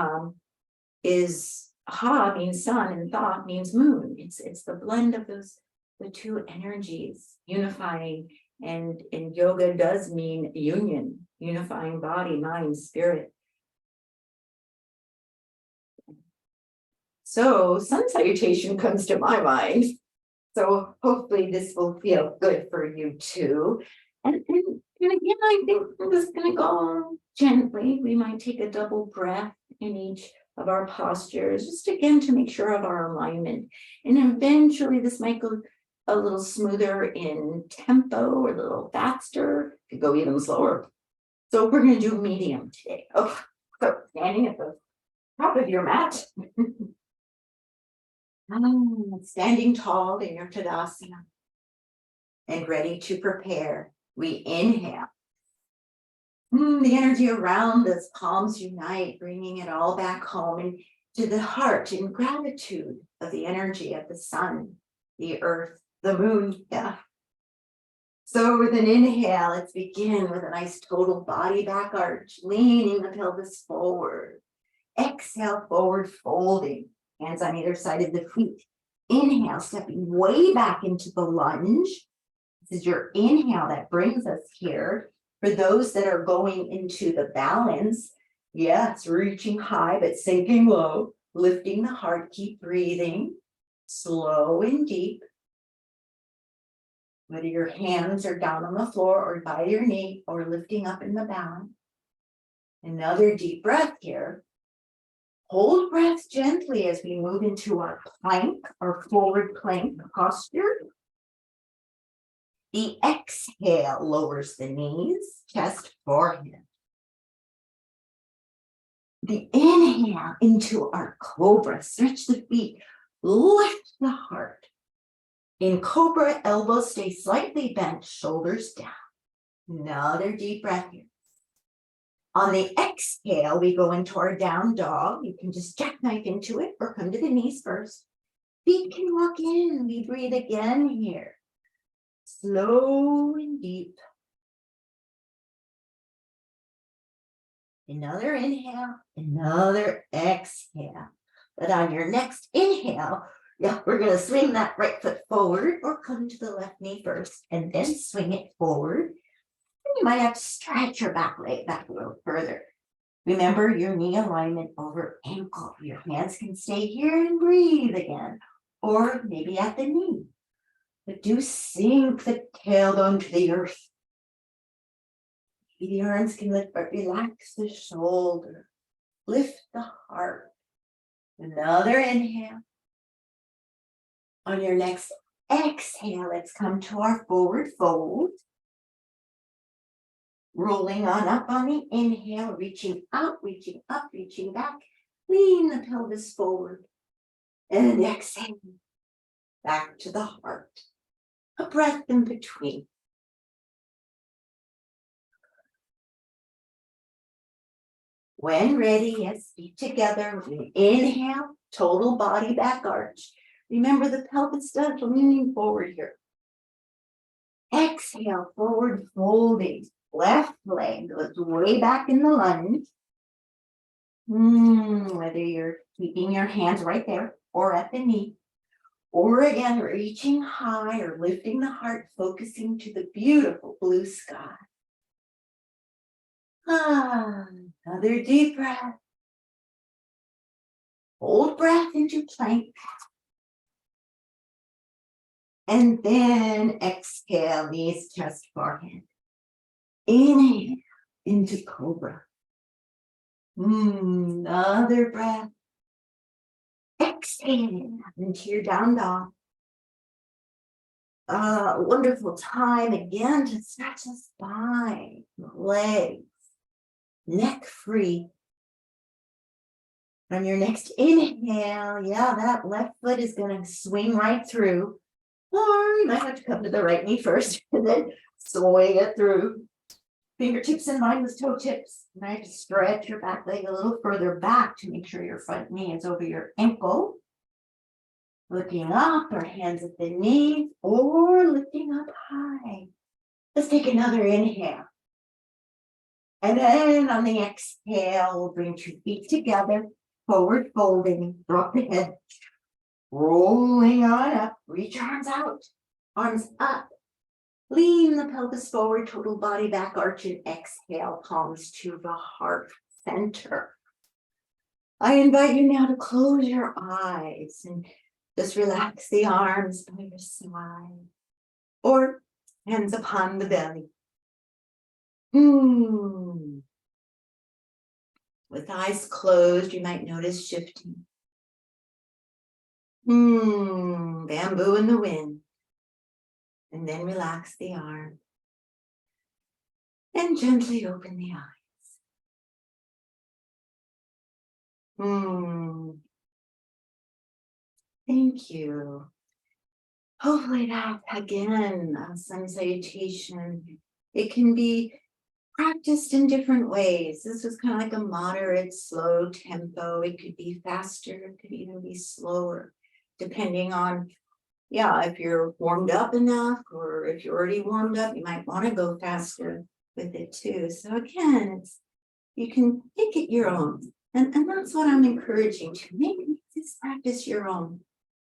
is Ha means sun and Tha means moon. It's the blend of the two energies unifying, and yoga does mean union, unifying body, mind, spirit. So sun salutation comes to my mind. So hopefully this will feel good for you too. And again, I think we're just going to go gently. We might take a double breath in each of our postures, just again to make sure of our alignment. And eventually this might go a little smoother in tempo or a little faster, could go even slower. So we're going to do medium today. Okay, so standing at the top of your mat. Standing tall in your Tadasana and ready to prepare. We inhale. The energy around us, palms unite, bringing it all back home and to the heart in gratitude of the energy of the sun, the earth, the moon. Yeah. So with an inhale, let's begin with a nice total body back arch, leaning the pelvis forward. Exhale, forward folding, hands on either side of the feet. Inhale, stepping way back into the lunge. This is your inhale that brings us here. For those that are going into the balance, it's reaching high but sinking low, lifting the heart, keep breathing, slow and deep. Whether your hands are down on the floor or by your knee or lifting up in the balance. Another deep breath here. Hold breath gently as we move into our plank or forward plank posture. The exhale lowers the knees, chest, forehead. The inhale into our cobra, stretch the feet, lift the heart. In cobra, elbows stay slightly bent, shoulders down. Another deep breath here. On the exhale, we go into our down dog. You can just jackknife into it or come to the knees first. Feet can walk in. We breathe again here. Slow and deep. Another inhale, another exhale. But on your next inhale, we're going to swing that right foot forward or come to the left knee first and then swing it forward. You might have to stretch your back leg back a little further. Remember your knee alignment over ankle. Your hands can stay here and breathe again, or maybe at the knee. But do sink the tailbone to the earth. The arms can lift, but relax the shoulder. Lift the heart. Another inhale. On your next exhale, let's come to our forward fold. Rolling on up on the inhale, reaching out, reaching up, reaching back. Lean the pelvis forward. And exhale. Back to the heart. A breath in between. When ready, feet together. Inhale, total body back arch. Remember the pelvis does leaning forward here. Exhale, forward folding. Left leg goes way back in the lunge. Whether you're keeping your hands right there or at the knee, or again, reaching high or lifting the heart, focusing to the beautiful blue sky. Another deep breath. Hold breath into plank. And then exhale, knees, chest, forehead. Inhale into cobra. Another breath. Exhale into your down dog. Wonderful time again to stretch the spine, legs, neck free. On your next inhale, yeah, that left foot is going to swing right through. Or you might have to come to the right knee first and then swing it through. Fingertips in line with toe tips. Right, stretch your back leg a little further back to make sure your front knee is over your ankle. Looking up, or hands at the knees, or lifting up high. Let's take another inhale. And then on the exhale, we'll bring 2 feet together, forward folding, drop the head, rolling on up, reach arms out, arms up. Lean the pelvis forward, total body back, arch and exhale, palms to the heart center. I invite you now to close your eyes and just relax the arms by your side or hands upon the belly. With eyes closed, you might notice shifting. Bamboo in the wind. And then relax the arm. And gently open the eyes. Thank you. Hopefully that, again, sun salutation, it can be practiced in different ways. This was kind of like a moderate, slow tempo. It could be faster, it could even be slower, depending on, if you're warmed up enough, or if you're already warmed up, you might want to go faster with it too. So again, you can make it your own. And that's what I'm encouraging to make this practice your own.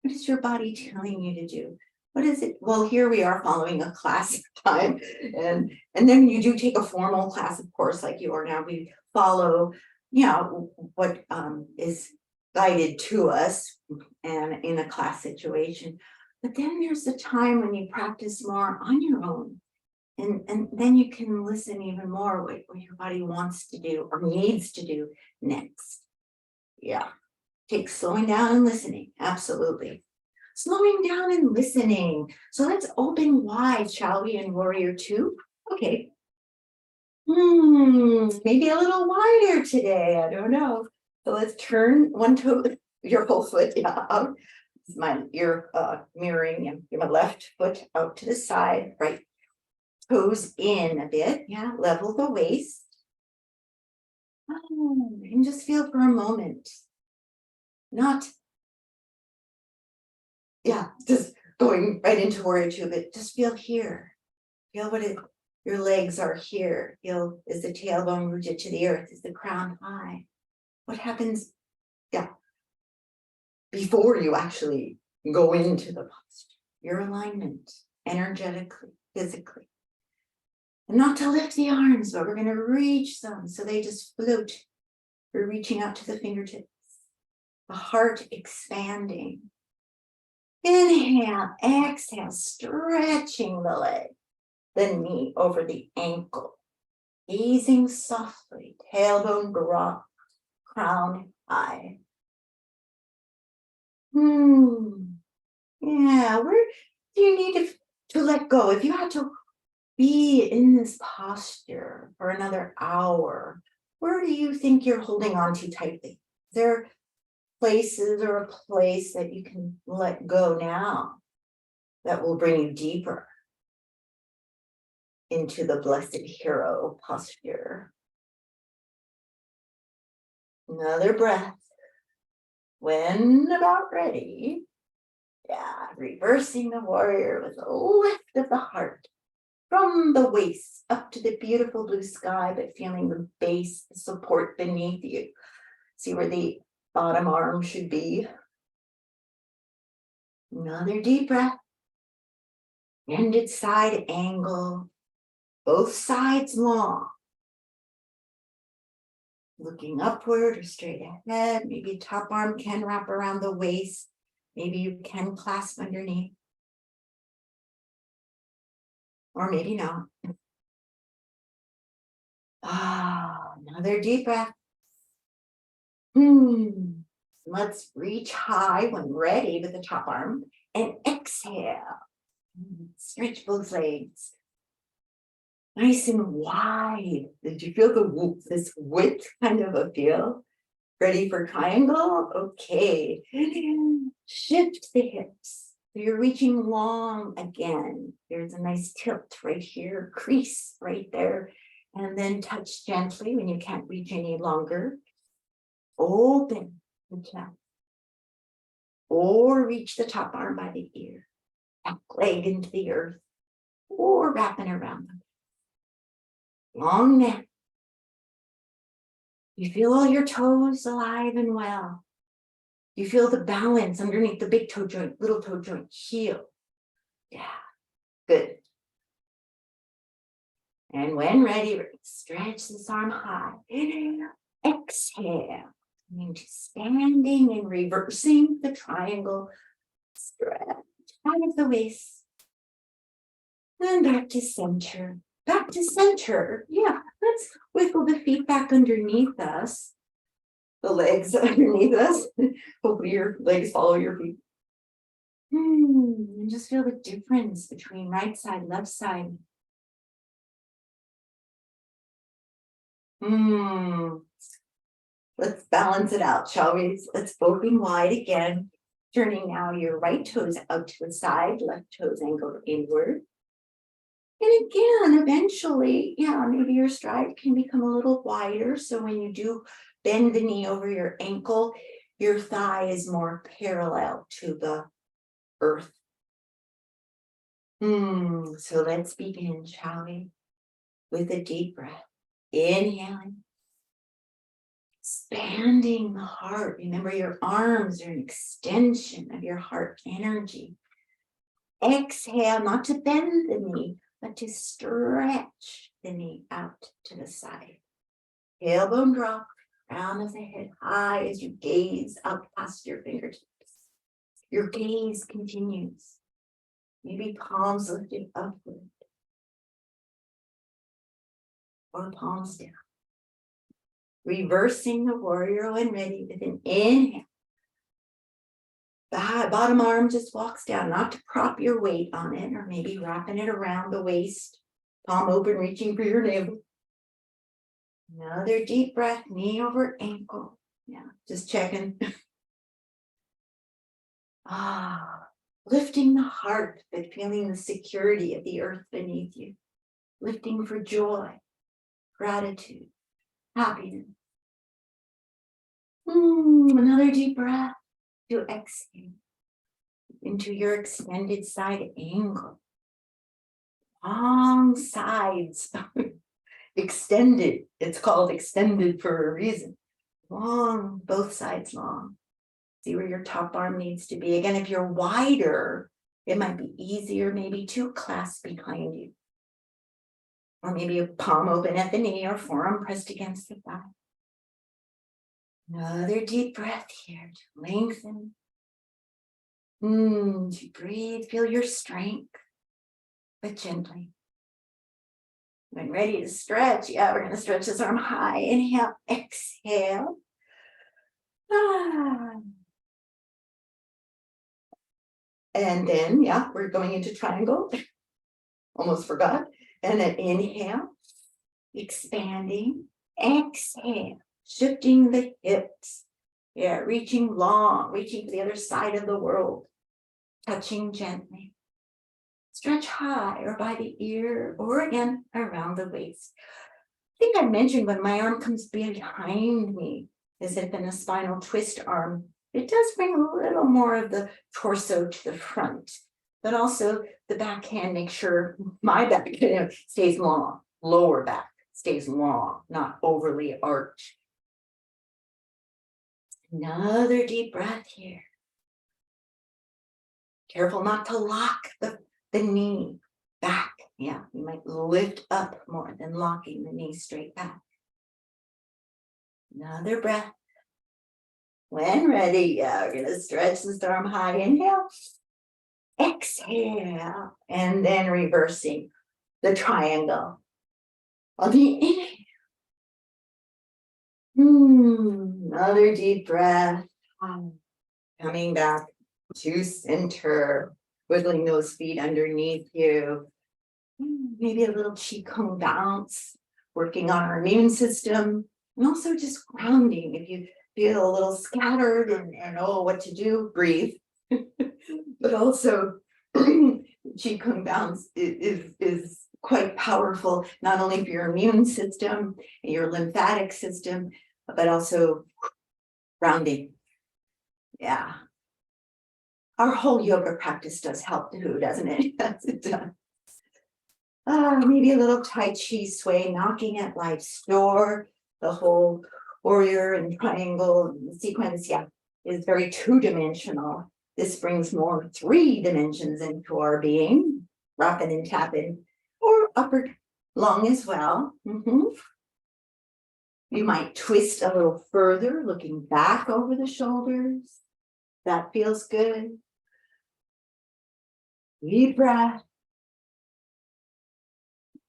What is your body telling you to do? What is it? Well, here we are following a class time. And then you do take a formal class, of course, like you are now. We follow, what is guided to us and in a class situation. But then there's the time when you practice more on your own. And then you can listen even more what your body wants to do or needs to do next. Takes slowing down and listening. Absolutely. Slowing down and listening. So let's open wide, shall we, in Warrior 2? Okay. Maybe a little wider today. I don't know. So let's turn one toe, your whole foot out. You're mirroring my left foot out to the side, right toes in a bit. Level the waist. And just feel for a moment. Just going right into Warrior 2, but just feel here. Feel your legs are here. Feel, is the tailbone rooted to the earth? Is the crown high? What happens, before you actually go into the posture? Your alignment, energetically, physically. And not to lift the arms, but we're going to reach them so they just float. We're reaching out to the fingertips. The heart expanding. Inhale, exhale, stretching the leg, the knee over the ankle. Easing softly, tailbone dropped, crown high. Where do you need to let go? If you had to be in this posture for another hour, where do you think you're holding on too tightly? Is there places or a place that you can let go now that will bring you deeper into the blessed hero posture? Another breath. When about ready, reversing the warrior with a lift of the heart from the waist up to the beautiful blue sky, but feeling the base, the support beneath you. See where the bottom arm should be. Another deep breath. Ended side angle, both sides long. Looking upward or straight ahead. Maybe top arm can wrap around the waist. Maybe you can clasp underneath. Or maybe not. Another deep breath. Let's reach high when ready with the top arm and exhale. Stretch both legs. Nice and wide. Did you feel this width kind of a feel? Ready for triangle? Okay. Shift the hips. So you're reaching long again. There's a nice tilt right here, crease right there. And then touch gently when you can't reach any longer. Open the chest. Or reach the top arm by the ear. Back leg into the earth. Or wrapping around them. Long neck. You feel all your toes alive and well. You feel the balance underneath the big toe joint, little toe joint, heel. Yeah, good. And when ready, stretch this arm high. Inhale, exhale. Into standing and reversing the triangle. Stretch out of the waist. And back to center. Back to center. Yeah, let's wiggle the feet back underneath us. The legs underneath us. Hopefully your legs follow your feet. And just feel the difference between right side, left side. Let's balance it out, shall we? Let's open wide again. Turning now your right toes out to the side, left toes angled inward. And again, eventually, yeah, maybe your stride can become a little wider. So when you do bend the knee over your ankle, your thigh is more parallel to the earth. So let's begin, shall we? With a deep breath. Inhaling. Expanding the heart. Remember, your arms are an extension of your heart energy. Exhale, not to bend the knee, but to stretch the knee out to the side. Tailbone drop, crown of the head high as you gaze up past your fingertips. Your gaze continues. Maybe palms lifted upward. Or palms down. Reversing the warrior when ready with an inhale. The bottom arm just walks down, not to prop your weight on it, or maybe wrapping it around the waist, palm open, reaching for your navel. Another deep breath, knee over ankle. Yeah, just checking. Lifting the heart, but feeling the security of the earth beneath you. Lifting for joy, gratitude, happiness. Another deep breath to exhale into your extended side angle. Long sides. Extended. It's called extended for a reason. Long, both sides long. See where your top arm needs to be. Again, if you're wider, it might be easier maybe to clasp behind you. Or maybe a palm open at the knee or forearm pressed against the thigh. Another deep breath here to lengthen. To breathe, feel your strength, but gently. When ready to stretch, yeah, we're going to stretch this arm high. Inhale, exhale. And then, yeah, we're going into triangle. Almost forgot. And then inhale, expanding, exhale, shifting the hips. Yeah, reaching long, reaching to the other side of the world. Touching gently. Stretch high or by the ear or again around the waist. I think I mentioned when my arm comes behind me, as if in a spinal twist arm, it does bring a little more of the torso to the front, but also the back hand, make sure my back stays long, lower back stays long, not overly arched. Another deep breath here. Careful not to lock the knee back. Yeah, you might lift up more than locking the knee straight back. Another breath. When ready, yeah, we're going to stretch this arm high. Inhale. Exhale. And then reversing the triangle. On the inhale. Another deep breath. Coming back to center, wiggling those feet underneath you. Maybe a little qigong bounce, working on our immune system, and also just grounding. If you feel a little scattered and oh, what to do, breathe. But also, qigong bounce is quite powerful, not only for your immune system and your lymphatic system, but also grounding. Yeah. Our whole yoga practice does help too, doesn't it? Yes, it does. Maybe a little Tai Chi sway, knocking at life's door. The whole warrior and triangle sequence, yeah, is very two-dimensional. This brings more 3 dimensions into our being, rapping and tapping, or upward long as well. You might twist a little further, looking back over the shoulders. That feels good. Deep breath.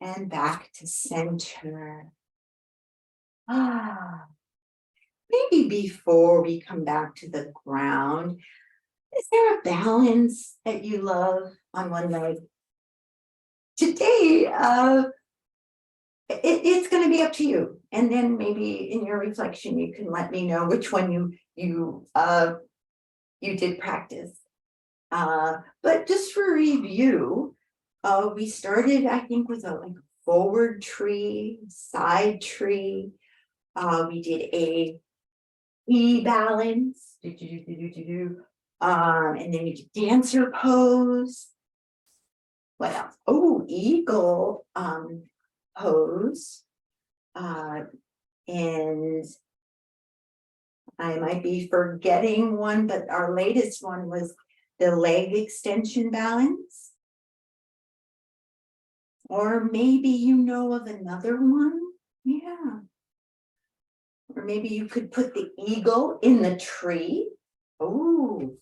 And back to center. Maybe before we come back to the ground, is there a balance that you love on one leg? Today, it's going to be up to you. And then maybe in your reflection, you can let me know which one you did practice. But just for review, we started, I think, with a forward tree, side tree. We did a balance, and then we did dancer pose. What else? Oh, eagle pose. And I might be forgetting one, but our latest one was the leg extension balance. Or maybe you know of another one. Yeah. Or maybe you could put the eagle in the tree. Oh.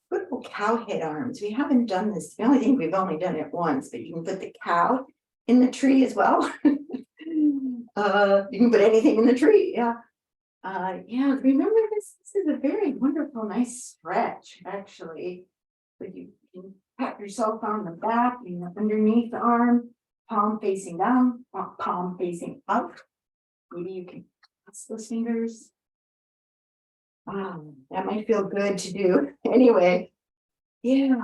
Good cow head arms. We haven't done this. The only thing we've only done it once, but you can put the cow in the tree as well. You can put anything in the tree. Yeah. Yeah, remember this is a very wonderful, nice stretch, actually. But you can pat yourself on the back, underneath the arm, palm facing down, palm facing up. Maybe you can press those fingers. That might feel good to do. Anyway, yeah,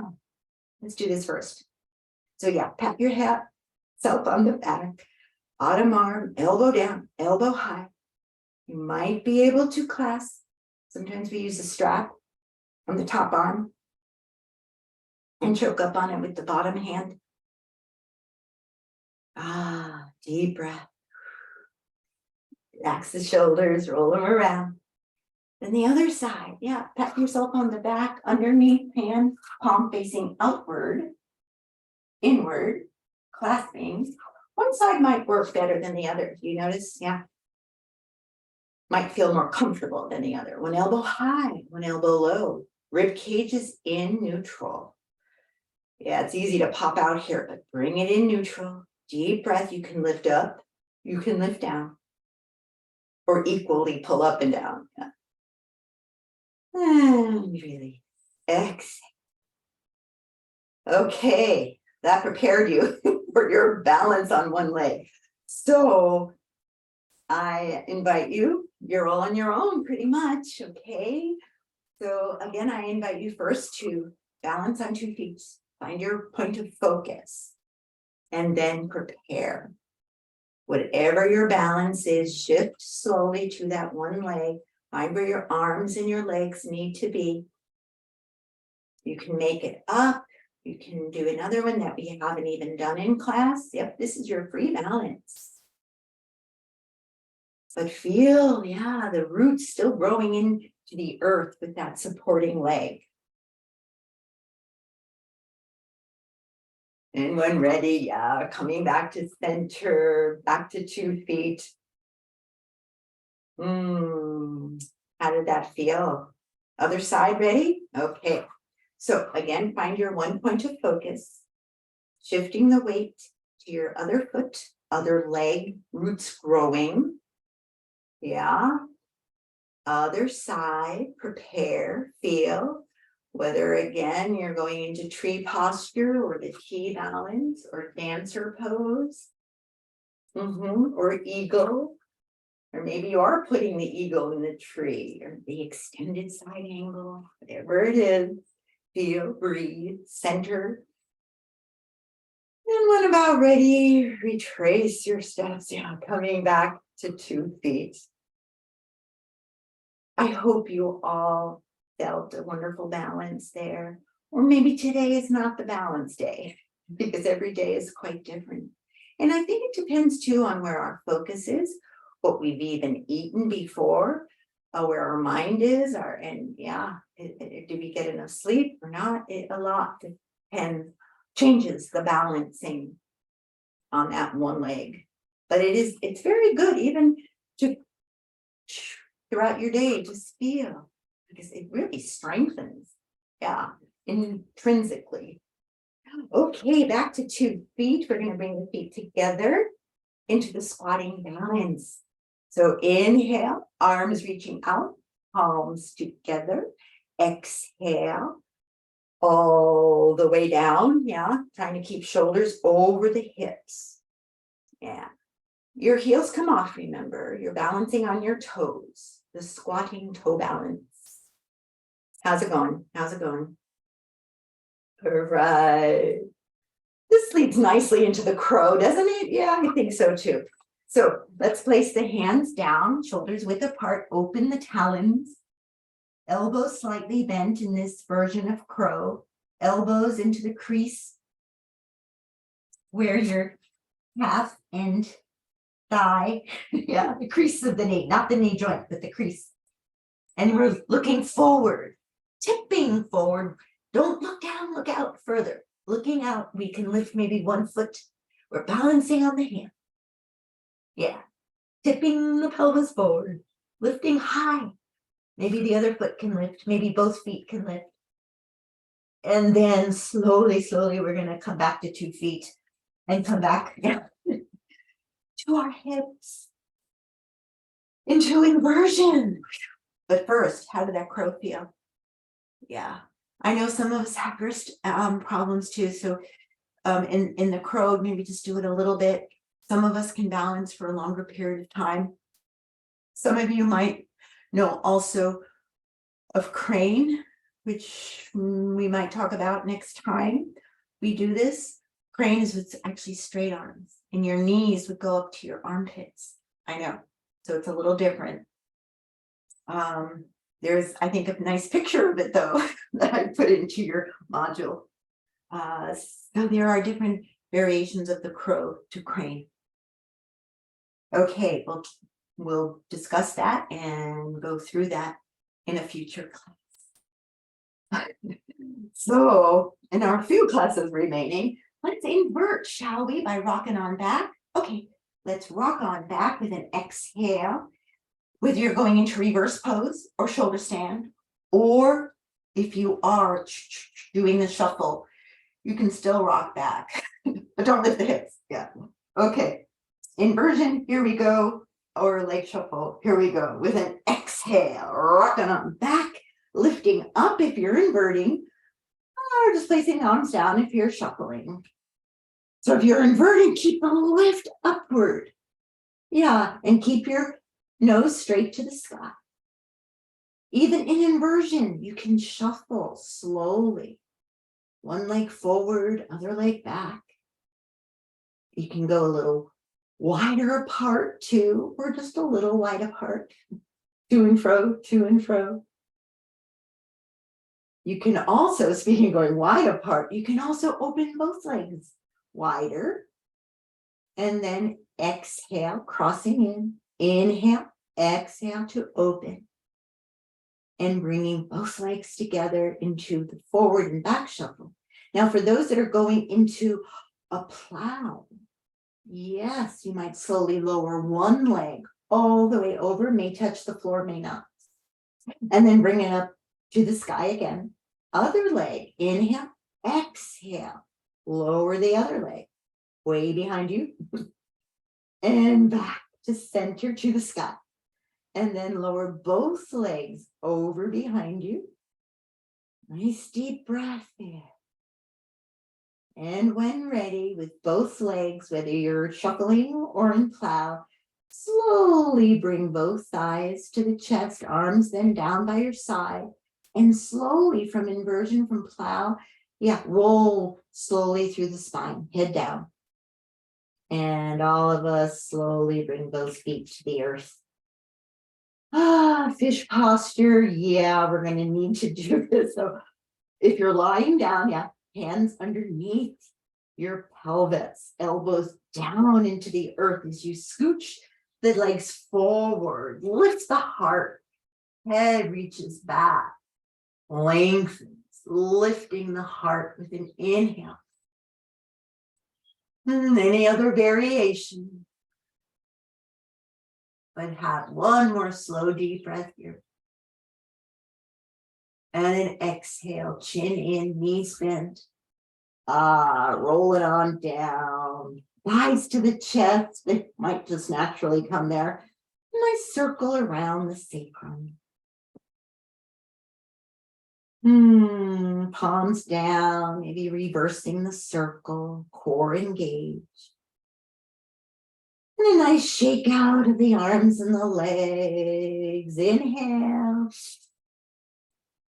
let's do this first. So yeah, pat your self on the back, bottom arm, elbow down, elbow high. You might be able to clasp. Sometimes we use a strap on the top arm and choke up on it with the bottom hand. Deep breath. Relax the shoulders, roll them around. Then the other side, yeah, pat yourself on the back, underneath hand, palm facing outward, inward, clasping. One side might work better than the other. You notice? Yeah. Might feel more comfortable than the other. One elbow high, one elbow low. Rib cage is in neutral. Yeah, it's easy to pop out here, but bring it in neutral. Deep breath. You can lift up, you can lift down, or equally pull up and down. Yeah. And release. Exhale. Okay, that prepared you for your balance on one leg. So I invite you, you're all on your own pretty much, okay? So again, I invite you first to balance on 2 feet, find your point of focus, and then prepare. Whatever your balance is, shift slowly to that one leg. Find where your arms and your legs need to be. You can make it up. You can do another one that we haven't even done in class. Yep, this is your free balance. But feel, yeah, the roots still growing into the earth with that supporting leg. And when ready, yeah, coming back to center, back to 2 feet. How did that feel? Other side ready? Okay. So again, find your one point of focus, shifting the weight to your other foot, other leg, roots growing. Yeah. Other side, prepare, feel, whether again you're going into tree posture or the T balance or dancer pose, or eagle, or maybe you are putting the eagle in the tree or the extended side angle, whatever it is. Feel, breathe, center. And when about ready, retrace your steps, coming back to 2 feet. I hope you all felt a wonderful balance there. Or maybe today is not the balance day, because every day is quite different. And I think it depends too on where our focus is, what we've even eaten before, where our mind is, do we get enough sleep or not? A lot depends, changes the balancing on that one leg. But it's very good even to throughout your day, just feel, because it really strengthens, intrinsically. Okay, back to 2 feet. We're going to bring the feet together into the squatting balance. So inhale, arms reaching out, palms together. Exhale, all the way down, trying to keep shoulders over the hips. Your heels come off, remember, you're balancing on your toes, the squatting toe balance. How's it going? All right. This leads nicely into the crow, doesn't it? Yeah, I think so too. So let's place the hands down, shoulders width apart, open the talons, elbows slightly bent in this version of crow, elbows into the crease where your calf and thigh, the crease of the knee, not the knee joint, but the crease. And we're looking forward, tipping forward. Don't look down, look out further. Looking out, we can lift maybe 1 foot. We're balancing on the hand. Tipping the pelvis forward, lifting high. Maybe the other foot can lift, maybe both feet can lift. And then slowly, we're going to come back to 2 feet and come back to our hips, into inversion. But first, how did that crow feel? I know some of us have wrist problems too. So in the crow, maybe just do it a little bit. Some of us can balance for a longer period of time. Some of you might know also of crane, which we might talk about next time we do this. Crane is with actually straight arms, and your knees would go up to your armpits. I know, so it's a little different. There's, I think, a nice picture of it though that I put into your module. So there are different variations of the crow to crane. Okay, we'll discuss that and go through that in a future class. So in our few classes remaining, let's invert, shall we, by rocking on back. Okay, let's rock on back with an exhale. Whether you're going into reverse pose or shoulder stand, or if you are doing the shuffle, you can still rock back, but don't lift the hips. Okay, inversion, here we go, or leg shuffle, here we go, with an exhale, rocking on back, lifting up if you're inverting, or just placing arms down if you're shuffling. So if you're inverting, keep the lift upward. And keep your nose straight to the sky. Even in inversion, you can shuffle slowly. One leg forward, other leg back. You can go a little wider apart too, or just a little wide apart. To and fro, to and fro. You can also, speaking of going wide apart, you can also open both legs wider. And then exhale, crossing in. Inhale, exhale to open. And bringing both legs together into the forward and back shuffle. Now, for those that are going into a plow, yes, you might slowly lower one leg all the way over, may touch the floor, may not. And then bring it up to the sky again. Other leg, inhale, exhale, lower the other leg, way behind you, and back to center to the sky. And then lower both legs over behind you. Nice deep breath there. And when ready, with both legs, whether you're shuffling or in plow, slowly bring both thighs to the chest, arms then down by your side. And slowly from inversion from plow, roll slowly through the spine, head down. And all of us slowly bring both feet to the earth. Fish posture. Yeah, we're going to need to do this. So if you're lying down, hands underneath your pelvis, elbows down into the earth as you scooch the legs forward, lift the heart, head reaches back, lengthens, lifting the heart with an inhale. Any other variation? But have one more slow, deep breath here. And then exhale, chin in, knees bent. Roll it on down. Thighs to the chest. They might just naturally come there. Nice circle around the sacrum. Palms down, maybe reversing the circle, core engaged. And a nice shake out of the arms and the legs. Inhale.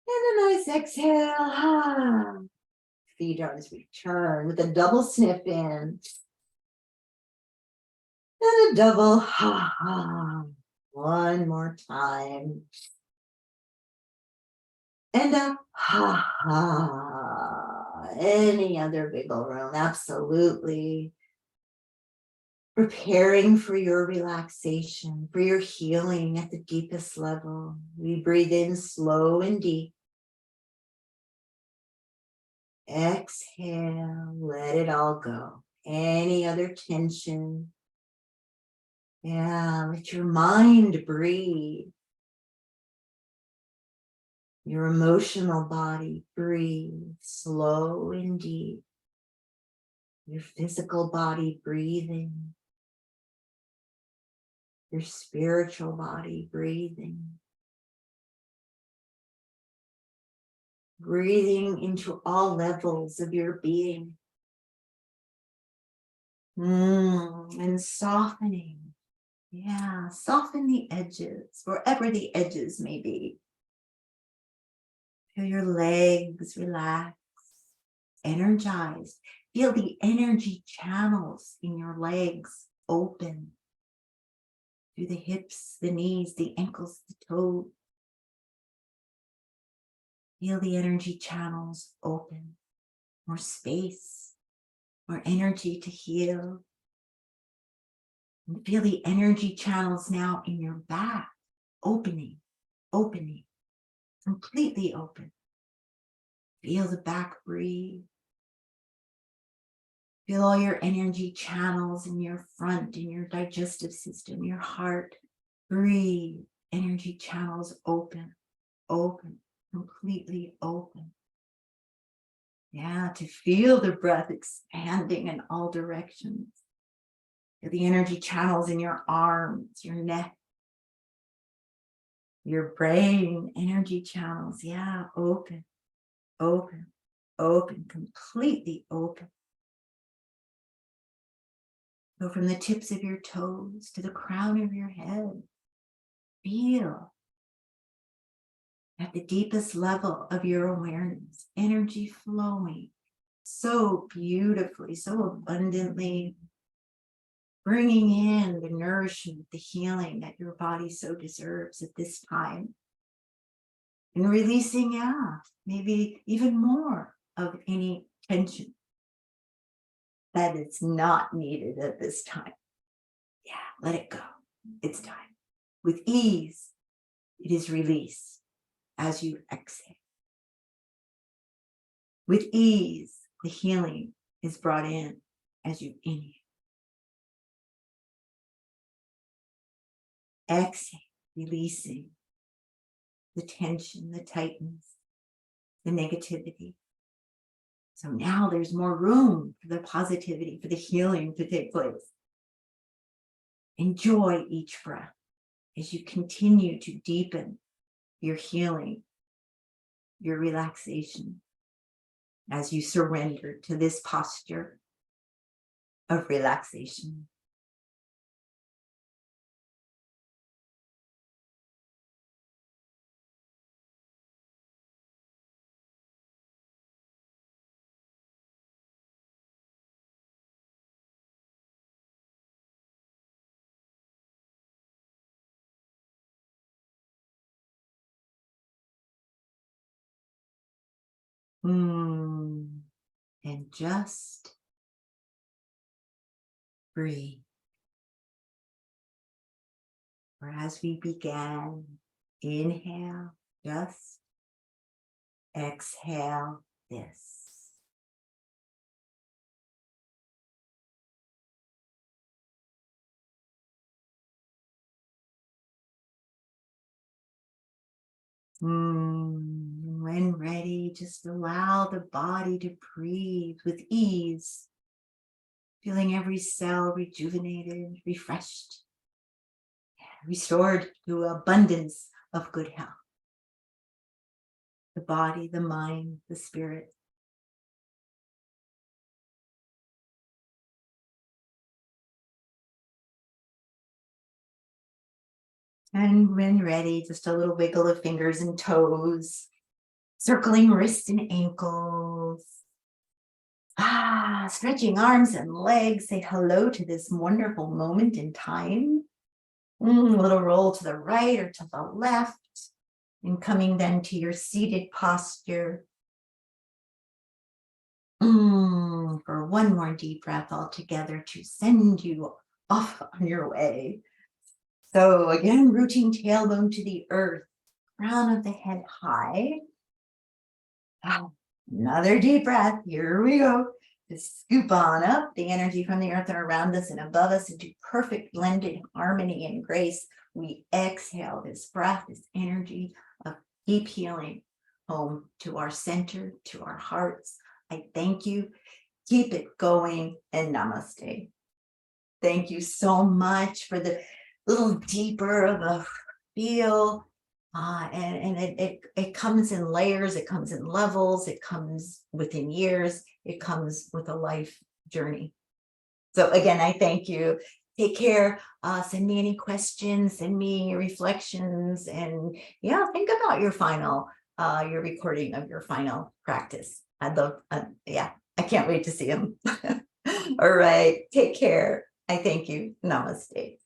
And a nice exhale. Feet arms return with a double sniff in. And a double ha. One more time. And a ha. Any other wiggle room, absolutely. Preparing for your relaxation, for your healing at the deepest level. We breathe in slow and deep. Exhale, let it all go. Any other tension. Let your mind breathe. Your emotional body breathe slow and deep. Your physical body breathing. Your spiritual body breathing. Breathing into all levels of your being. And softening. Soften the edges, wherever the edges may be. Feel your legs relax, energized. Feel the energy channels in your legs open. Through the hips, the knees, the ankles, the toes. Feel the energy channels open. More space, more energy to heal. And feel the energy channels now in your back, opening, completely open. Feel the back breathe. Feel all your energy channels in your front, in your digestive system, your heart. Breathe. Energy channels open, completely open. To feel the breath expanding in all directions. Feel the energy channels in your arms, your neck, your brain, energy channels. Open, completely open. Go from the tips of your toes to the crown of your head. Feel at the deepest level of your awareness, energy flowing so beautifully, so abundantly, bringing in the nourishment, the healing that your body so deserves at this time. And releasing, maybe even more of any tension that is not needed at this time. Let it go. It's time. With ease, it is released as you exhale. With ease, the healing is brought in as you inhale. Exhale, releasing the tension, the tightness, the negativity. So now there's more room for the positivity, for the healing to take place. Enjoy each breath. as you continue to deepen your healing, your relaxation, as you surrender to this posture of relaxation. And just breathe. Or as we began, inhale, just exhale this. When ready, just allow the body to breathe with ease, feeling every cell rejuvenated, refreshed, restored to abundance of good health. The body, the mind, the spirit. And when ready, just a little wiggle of fingers and toes, circling wrists and ankles. Stretching arms and legs. Say hello to this wonderful moment in time. A little roll to the right or to the left. And coming then to your seated posture. For one more deep breath altogether to send you off on your way. So again, rooting tailbone to the earth, crown of the head high. Another deep breath. Here we go. Just scoop on up the energy from the earth and around us and above us into perfect blended harmony and grace. We exhale this breath, this energy of deep healing home to our center, to our hearts. I thank you. Keep it going, and namaste. Thank you so much for the little deeper of a feel. And it comes in layers, it comes in levels, it comes within years, it comes with a life journey. So again, I thank you. Take care. Send me any questions, send me your reflections, and yeah, think about your recording of your final practice. I'd love, I can't wait to see them. All right, take care. I thank you. Namaste.